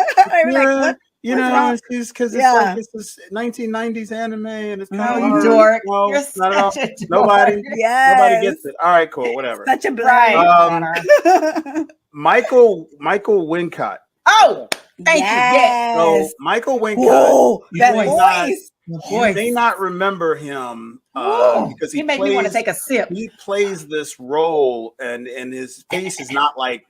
you know, it's because it's like it's this 1990s anime, and it's kind of dork. No, you're not at all. Nobody gets it. All right, cool, whatever. Such a Michael Wincott. Oh, thank you. Yes. So Michael Wincott. Whoa, that voice. You may not remember him because he made me want to take a sip. He plays this role, and his face is not like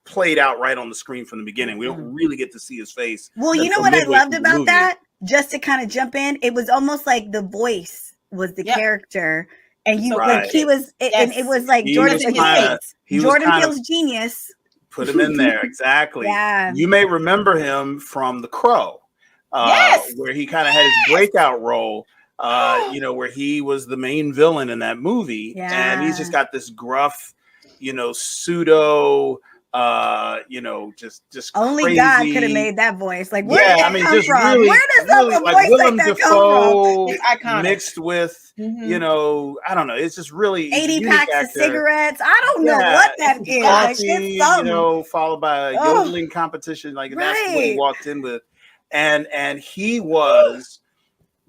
played out right on the screen from the beginning. We don't really get to see his face. Well, you know what I loved about that? Just to kind of jump in, it was almost like the voice was the character, and you like he was, and it was like Jordan Peele's genius. Put him in there, exactly. Yeah, you may remember him from The Crow. Where he kind of had his breakout role, you know, where he was the main villain in that movie. Yeah. And he's just got this gruff, you know, pseudo, you know, just only crazy. God could have made that voice. Like, where did that come from? Really, where does really, a like voice Willem like that Dafoe come from? Mixed with, you know, I don't know. It's just really 80 packs of cigarettes. I don't know what that is. Like, you know, followed by a yodeling competition. Like, that's what he walked in with. And he was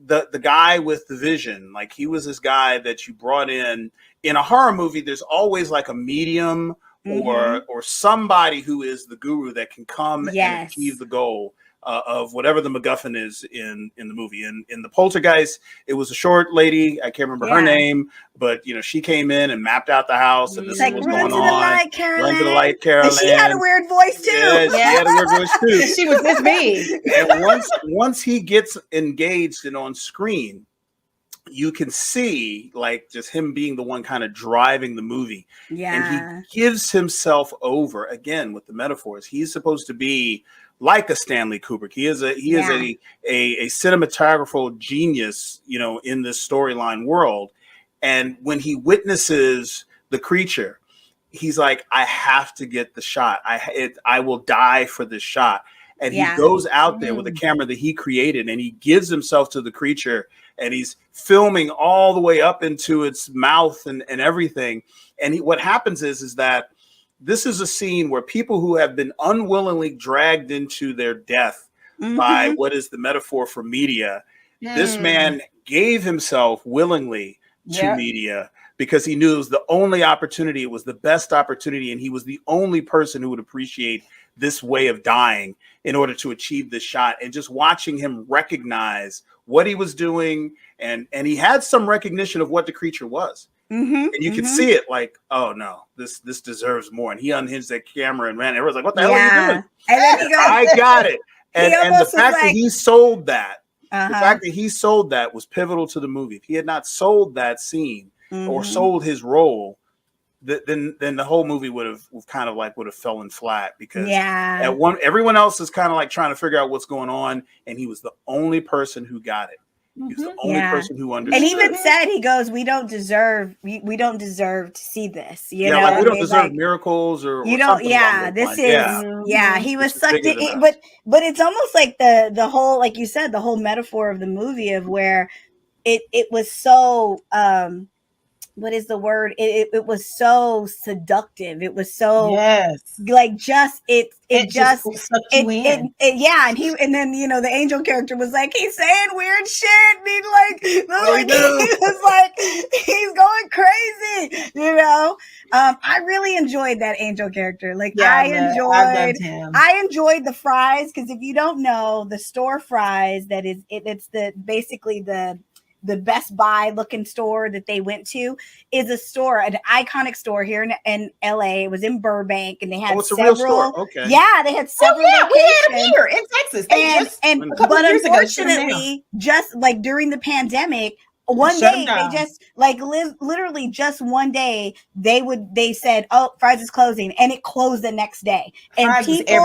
the guy with the vision. Like, he was this guy that you brought in a horror movie. There's always like a medium or somebody who is the guru that can come and achieve the goal of whatever the MacGuffin is in the movie. In the Poltergeist, it was a short lady. I can't remember her name, but you know, she came in and mapped out the house, and this like, was run going to on. The light, Caroline. Run to the light, Caroline. And she had a weird voice too. Yeah, she had a weird voice too. She was this big. And once he gets engaged and on screen, you can see like just him being the one kind of driving the movie. Yeah. And he gives himself over again with the metaphors. He's supposed to be like a Stanley Kubrick. He is a cinematographical genius, you know, in this storyline world. And when he witnesses the creature, he's like, I have to get the shot. I will die for this shot. And he goes out there with a camera that he created, and he gives himself to the creature, and he's filming all the way up into its mouth and everything. And what happens is that this is a scene where people who have been unwillingly dragged into their death by what is the metaphor for media, this man gave himself willingly to media because he knew it was the only opportunity, it was the best opportunity, and he was the only person who would appreciate this way of dying in order to achieve this shot. And just watching him recognize what he was doing, and he had some recognition of what the creature was. And you could see it like, oh no, this deserves more. And he unhinged that camera and ran. Everyone's like, what the hell are you doing? And then he goes, I got it. And the fact that he sold that, the fact that he sold that was pivotal to the movie. If he had not sold that scene or sold his role, then the whole movie would have fallen flat, because everyone else is kind of like trying to figure out what's going on, and he was the only person who got it. He's the only person who understood. And even said, he goes, we don't deserve to see this. You know, like we don't deserve miracles or you don't. Yeah, this is. Yeah, he was sucked in. But it's almost like the whole, like you said, the whole metaphor of the movie of where it was so. What is the word? It was so seductive. It was so like just it just sucked you in. And then you know the angel character was like, he's saying weird shit. And he he was like, he's going crazy. You know, I really enjoyed that angel character. Like I enjoyed the fries, because if you don't know, the store fries it's basically the Best Buy looking store that they went to is a store, an iconic store here in LA. It was in Burbank, and they had several. A real store. Okay. Yeah, they had several locations. We had them here in Texas. But unfortunately, just like during the pandemic, one day they just literally just one day they said, "Oh, Fry's is closing," and it closed the next day. And Fry's people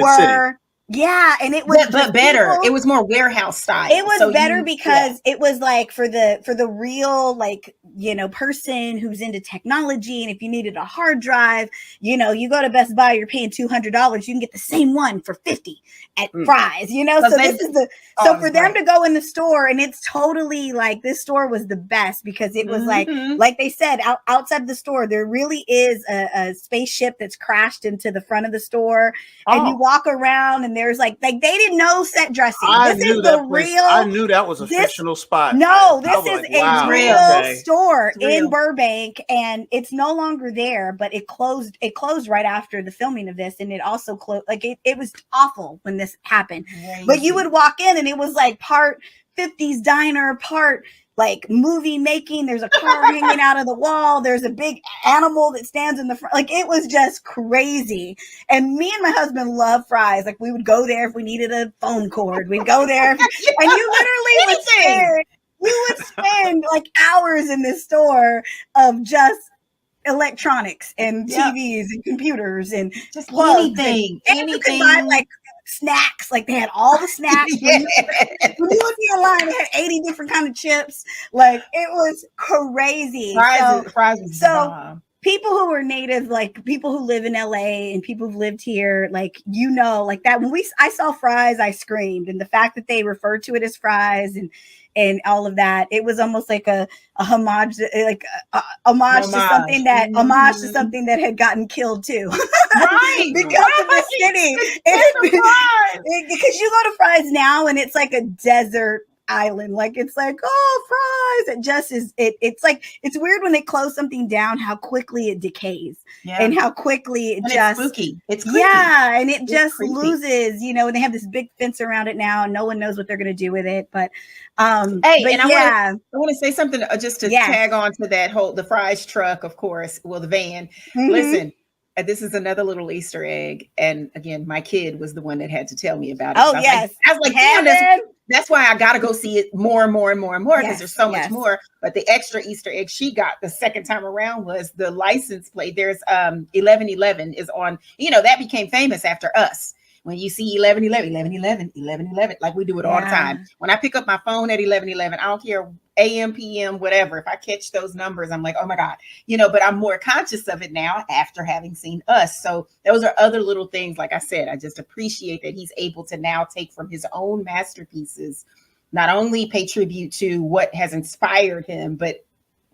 were. Yeah, and it was but better. It was more warehouse style. It was better because it was like for the real, like, you know, person who's into technology. And if you needed a hard drive, you know, you go to Best Buy, you're paying $200. You can get the same one for $50 at Fry's. You know, so this is for them to go in the store, and it's totally like this store was the best because it was like they said, outside the store there really is a spaceship that's crashed into the front of the store, and you walk around and there's like they didn't know set dressing. I knew that was a fictional spot. No, this is a real store in Burbank, and it's no longer there, but it closed right after the filming of this, and it also closed. Like it was awful when this happened. But you would walk in and it was like part 50s diner, part like movie making. There's a car hanging out of the wall. There's a big animal that stands in the front. Like it was just crazy. And me and my husband love Fry's. Like we would go there if we needed a phone cord. We'd go there, and you literally would spend like hours in this store of just electronics and TVs and computers and just anything. You could buy like snacks. Like they had all the snacks. When you would be in line, they had 80 different kind of chips. Like it was crazy. Fry's was people who are native, like people who live in LA and people who've lived here, like, you know, like that when I saw Fry's, I screamed. And the fact that they referred to it as Fry's and all of that, it was almost like a homage, like a homage to something that had gotten killed too. Right. Because of the city. Because you go to Fry's now and it's like a desert island. Like it's like, oh, Fry's. It just is. It's like, it's weird when they close something down, how quickly it decays and how quickly it's spooky. It's creepy. Yeah. And it just loses, you know, and they have this big fence around it now and no one knows what they're going to do with it. But, I want to say something just to tag on to that the Fry's truck, of course, the van. Listen, this is another little Easter egg. And again, my kid was the one that had to tell me about it. Oh, so yes. I was like, damn, that's why I got to go see it more and more and more and more, because there's so much more. But the extra Easter egg she got the second time around was the license plate. There's 1111 is on, you know, that became famous after Us. When you see 1111, 1111, 1111, like we do it all the time. When I pick up my phone at 1111, I don't care AM, PM, whatever. If I catch those numbers, I'm like, oh my God, you know, but I'm more conscious of it now after having seen Us. So those are other little things. Like I said, I just appreciate that he's able to now take from his own masterpieces, not only pay tribute to what has inspired him, but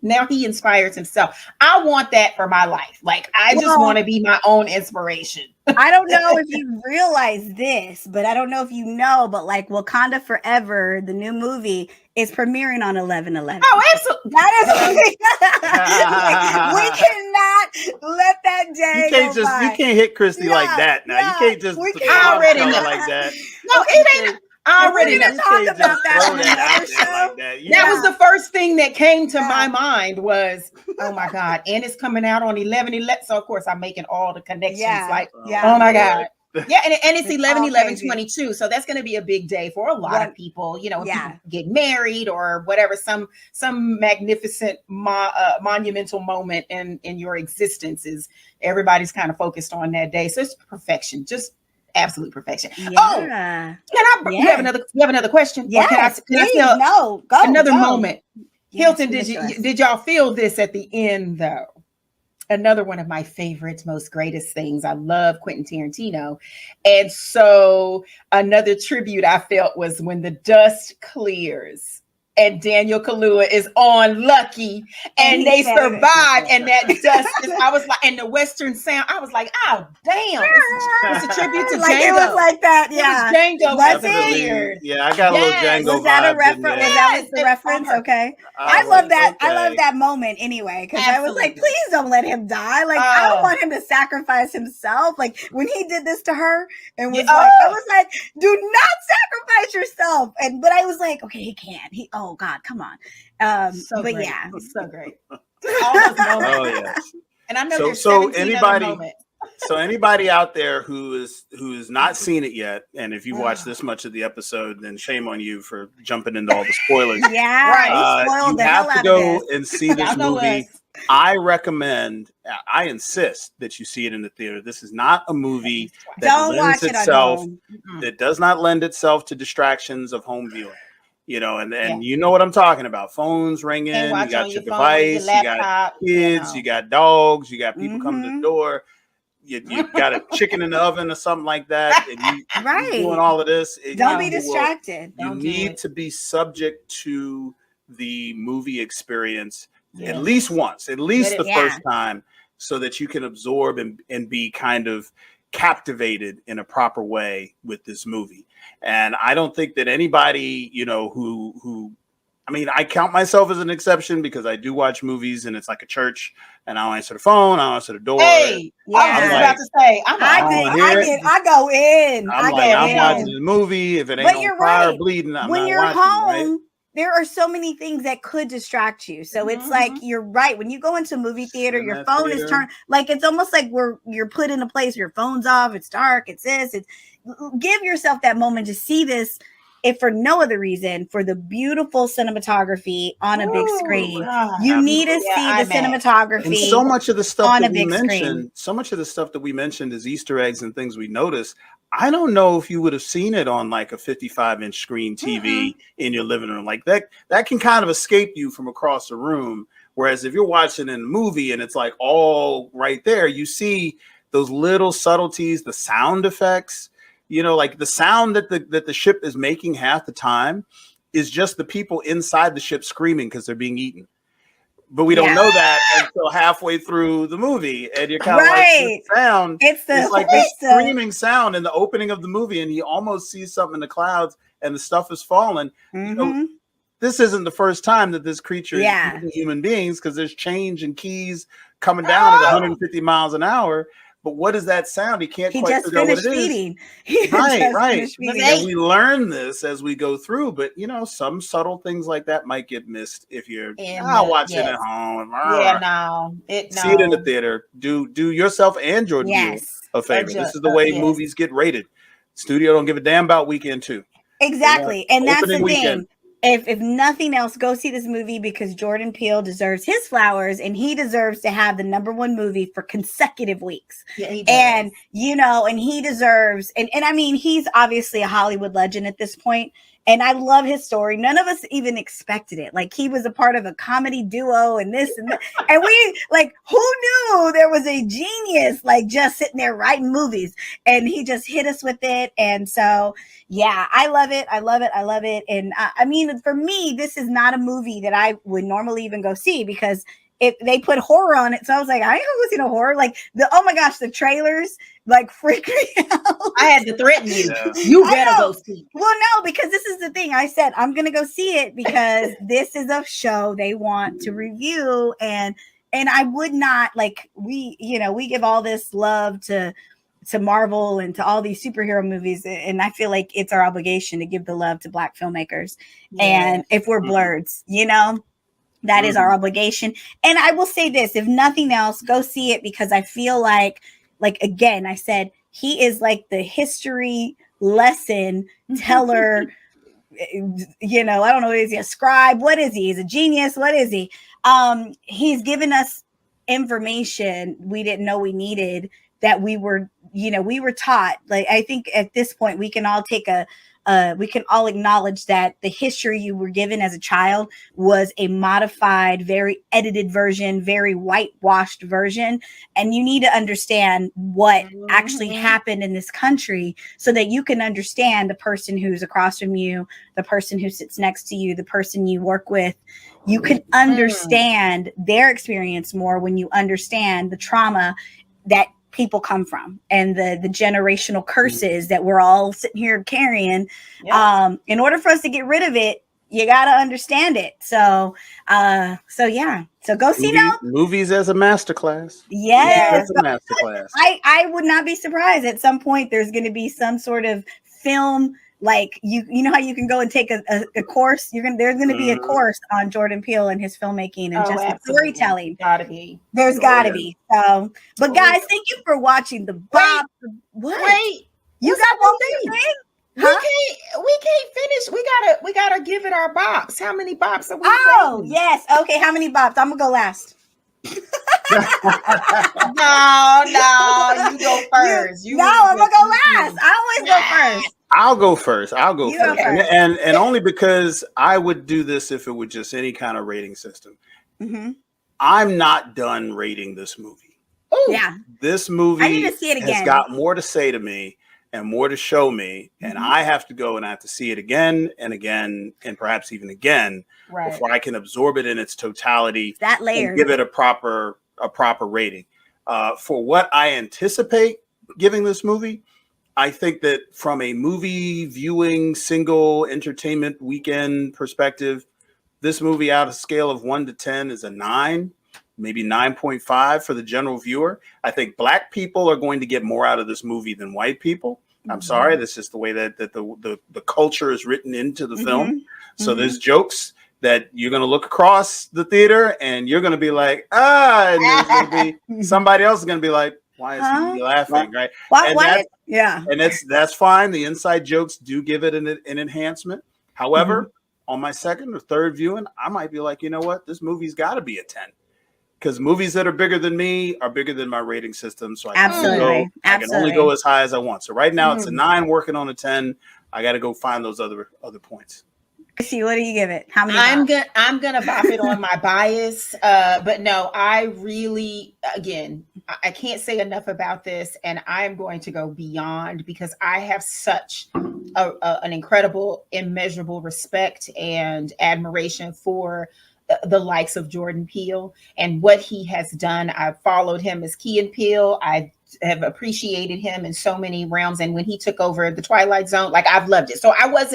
now he inspires himself. I want that for my life. Like, I just want to be my own inspiration. I don't know if you realize this, but I don't know if you know, but like Wakanda Forever, the new movie, is premiering on 11/11. Oh, absolutely. Like, we cannot let that day you can't hit Christy like that now. You can't just like that. No, it ain't. I already know. Talk about that. That was the first thing that came to my mind was, oh my God, and it's coming out on 11/11. So of course I'm making all the connections. Oh my God. Yeah, and it's 11/11/22. So that's going to be a big day for a lot of people. You know, people get married or whatever, some magnificent monumental moment in your existence is everybody's kind of focused on that day. So it's perfection. Just absolute perfection. Yeah. Oh, you have another question? Yeah, can I tell go another moment? Yes, Hilton, did y'all feel this at the end though? Another one of my favorites, most greatest things. I love Quentin Tarantino. And so another tribute I felt was when the dust clears and Daniel Kaluuya is on Lucky and they survive. And that dust I was like, and the Western sound, I was like, oh, damn. It's a tribute to like Django. It was like that, yeah. It was Django. Definitely. Yeah, I got a little Django. Was that a reference? Was that the reference? Okay. I love that. Okay. I love that moment anyway, because I was like, please don't let him die. Like, I don't want him to sacrifice himself. Like when he did this to her and was I was like, do not sacrifice yourself. But I was like, okay, he can't. Oh God, come on. But great. Yeah, so great. All those moments. Oh yes. And I know there's 17 other moments. So anybody out there who is not seen it yet, and if you watched this much of the episode, then shame on you for jumping into all the spoilers. Yeah, right. You have to go and see this movie. I recommend, I insist that you see it in the theater. This is not a movie that does not lend itself to distractions of home viewing. You know, and you know what I'm talking about. Phones ringing, you got your device, you got kids, you got dogs, you got people coming to the door. You got a chicken in the oven or something like that, and you're doing all of this. Don't be distracted. You need to be subject to the movie experience at least once, at least the first time, so that you can absorb and be kind of captivated in a proper way with this movie. And I don't think that anybody, you know, who I mean, I count myself as an exception because I do watch movies and it's like a church and I don't answer the phone, I don't answer the door. Hey, I was about to say, I go in. I'm watching the movie. If it ain't on fire or bleeding, I'm not watching. Home, there are so many things that could distract you. So it's like, you're right. When you go into a movie theater, your phone is turned, like, it's almost like you're put in a place, your phone's off, it's dark, it's this, give yourself that moment to see this, if for no other reason, for the beautiful cinematography on a big screen. You need to see the cinematography. And so much of the stuff that we mentioned, so much of the stuff that we mentioned is Easter eggs and things we noticed. I don't know if you would have seen it on like a 55-inch screen TV in your living room. Like that can kind of escape you from across the room. Whereas if you're watching in a movie and it's like all right there, you see those little subtleties, the sound effects. You know, like the sound that the ship is making half the time is just the people inside the ship screaming because they're being eaten. But we don't know that until halfway through the movie. And you're kind of like, this sound. It's like this screaming sound in the opening of the movie. And he almost sees something in the clouds and the stuff is falling. You know, this isn't the first time that this creature is eating human beings because there's change and keys coming down at 150 miles an hour. But what is that sound? He can't quite figure out what it is. Right. And we learn this as we go through, but you know, some subtle things like that might get missed if you're watching at home. See it in the theater. Do yourself and Jordan a favor. This is the way movies get rated. Studio don't give a damn about weekend 2. Exactly. And that's the thing. If nothing else, go see this movie because Jordan Peele deserves his flowers and he deserves to have the #1 movie for consecutive weeks. Yeah, he does. And, you know, and he deserves, and I mean, he's obviously a Hollywood legend at this point. And I love his story. None of us even expected it. Like he was a part of a comedy duo and this and that. And we like, who knew there was a genius like just sitting there writing movies and he just hit us with it. And so, yeah, I love it. I love it. I love it. And I mean, for me, this is not a movie that I would normally even go see because if they put horror on it. So I was like, I ain't gonna see no horror. Like oh my gosh, the trailers like freak me out. I had to threaten you. You better go see it. Well, no, because this is the thing. I said I'm gonna go see it because this is a show they want to review, and I would not like we give all this love to Marvel and to all these superhero movies, and I feel like it's our obligation to give the love to Black filmmakers. And if we're blurs, that is our obligation. And I will say this, if nothing else, go see it because I feel like again, I said he is like the history lesson teller. I don't know, is he a scribe? What is he? He's a genius. What is he? He's given us information we didn't know we needed that we were we were taught, like, I think at this point we can all we can all acknowledge that the history you were given as a child was a modified, very edited version, very whitewashed version. And you need to understand what actually happened in this country so that you can understand the person who's across from you, the person who sits next to you, the person you work with. You can understand their experience more when you understand the trauma that people come from and the generational curses that we're all sitting here carrying. In order for us to get rid of it, you got to understand it. So go see now. Movies as a masterclass. Yes. As a masterclass. I would not be surprised at some point there's going to be some sort of film. Like you know how you can go and take a course. There's going to be a course on Jordan Peele and his filmmaking and just storytelling. Gotta be. There's gotta be. So, but guys, thank you for watching the Bob. Wait, you got one thing? Huh? We can't finish. We gotta give it our bops. How many bops are we? Oh yes. Okay, how many bops? I'm gonna go last. No, you go first. I'm gonna go last. I always go first. I'll go first. And only because I would do this if it were just any kind of rating system. Mm-hmm. I'm not done rating this movie. Ooh. Yeah. This movie I need to see it again. Has got more to say to me and more to show me. And I have to go and I have to see it again and again and perhaps even again before I can absorb it in its totality. That layer. And give it a proper rating. For what I anticipate giving this movie, I think that from a movie viewing, single entertainment weekend perspective, this movie out of a scale of 1 to 10 is a 9, maybe 9.5 for the general viewer. I think Black people are going to get more out of this movie than white people. I'm sorry. That's just the way that the culture is written into the film. So there's jokes that you're going to look across the theater and you're going to be like, and there's going to be somebody else is going to be like, why is he laughing? Right. And that's fine. The inside jokes do give it an enhancement. However, on my second or third viewing, I might be like, you know what? This movie's got to be a 10 because movies that are bigger than me are bigger than my rating system. So I can only go as high as I want. So right now it's a 9 working on a 10. I got to go find those other points. Christi, what do you give it? How many? I'm gonna bop it on my bias, but no, I really, again, I can't say enough about this, and I'm going to go beyond because I have such an incredible, immeasurable respect and admiration for the likes of Jordan Peele and what he has done. I've followed him as Key and Peele. I have appreciated him in so many realms, and when he took over the Twilight Zone, like I've loved it. So I was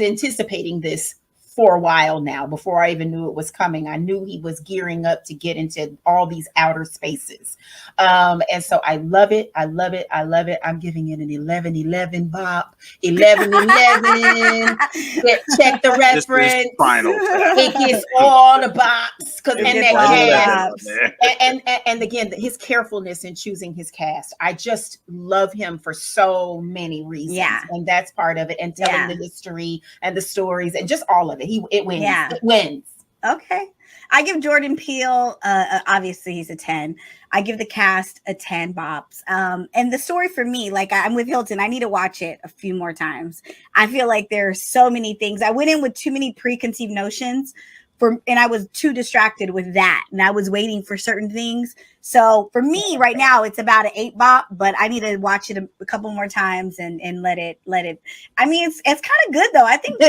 anticipating this for a while now before I even knew it was coming. I knew he was gearing up to get into all these outer spaces. And so I love it. I love it. I love it. I'm giving it an 11-11 bop. 11-11. Check the reference. Final. It gets all the bops. And again, his carefulness in choosing his cast. I just love him for so many reasons. Yeah. And that's part of it. And telling the history and the stories and just all of it. It wins. Yeah. It wins. Okay. I give Jordan Peele, obviously he's a 10. I give the cast a 10 bops. And the story for me, like I'm with Hilton, I need to watch it a few more times. I feel like there are so many things. I went in with too many preconceived notions and I was too distracted with that. And I was waiting for certain things. So for me right now, it's about an 8 bop, but I need to watch it a couple more times and let it. I mean, it's kind of good though. I think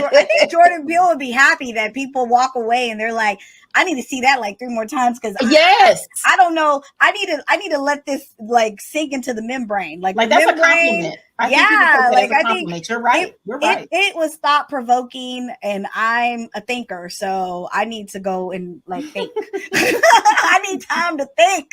Jordan Peele would be happy that people walk away and they're like, I need to see that like 3 more times because I don't know. I need to let this like sink into the membrane. Like that's membrane, a compliment. I think you're right. You're right. It was thought provoking, and I'm a thinker, so I need to go and like think. I need time to think.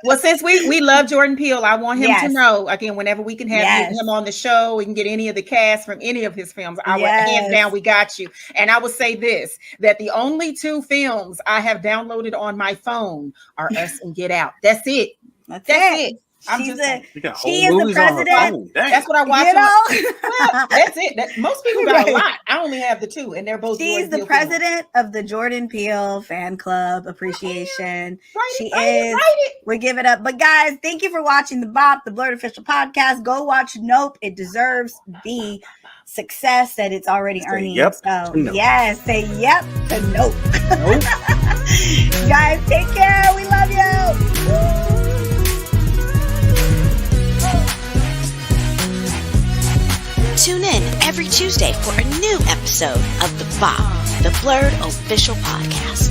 Well, since we love Jordan Peele, I want him to know again. Whenever we can have him on the show, we can get any of the cast from any of his films. I will hands down, we got you. And I will say this: that the only 2 films I have downloaded on my phone are Us and Get Out. That's it. That's it. She is the movies on her president. phone. Dang. That's what I watch. You know? Well, that's it. Most people got a lot. I only have the two, and they're both. She's Jordan the Peele president of the Jordan Peele Fan Club Appreciation. Write She is. We give it up. But guys, thank you for watching the BOP, the BLERD official podcast. Go watch Nope. It deserves the success that it's already earning. Yep. So Nope. yes, say yep to Nope. Nope. Guys, take care. We love you. Tune in every Tuesday for a new episode of the BOP, the BLERD official podcast.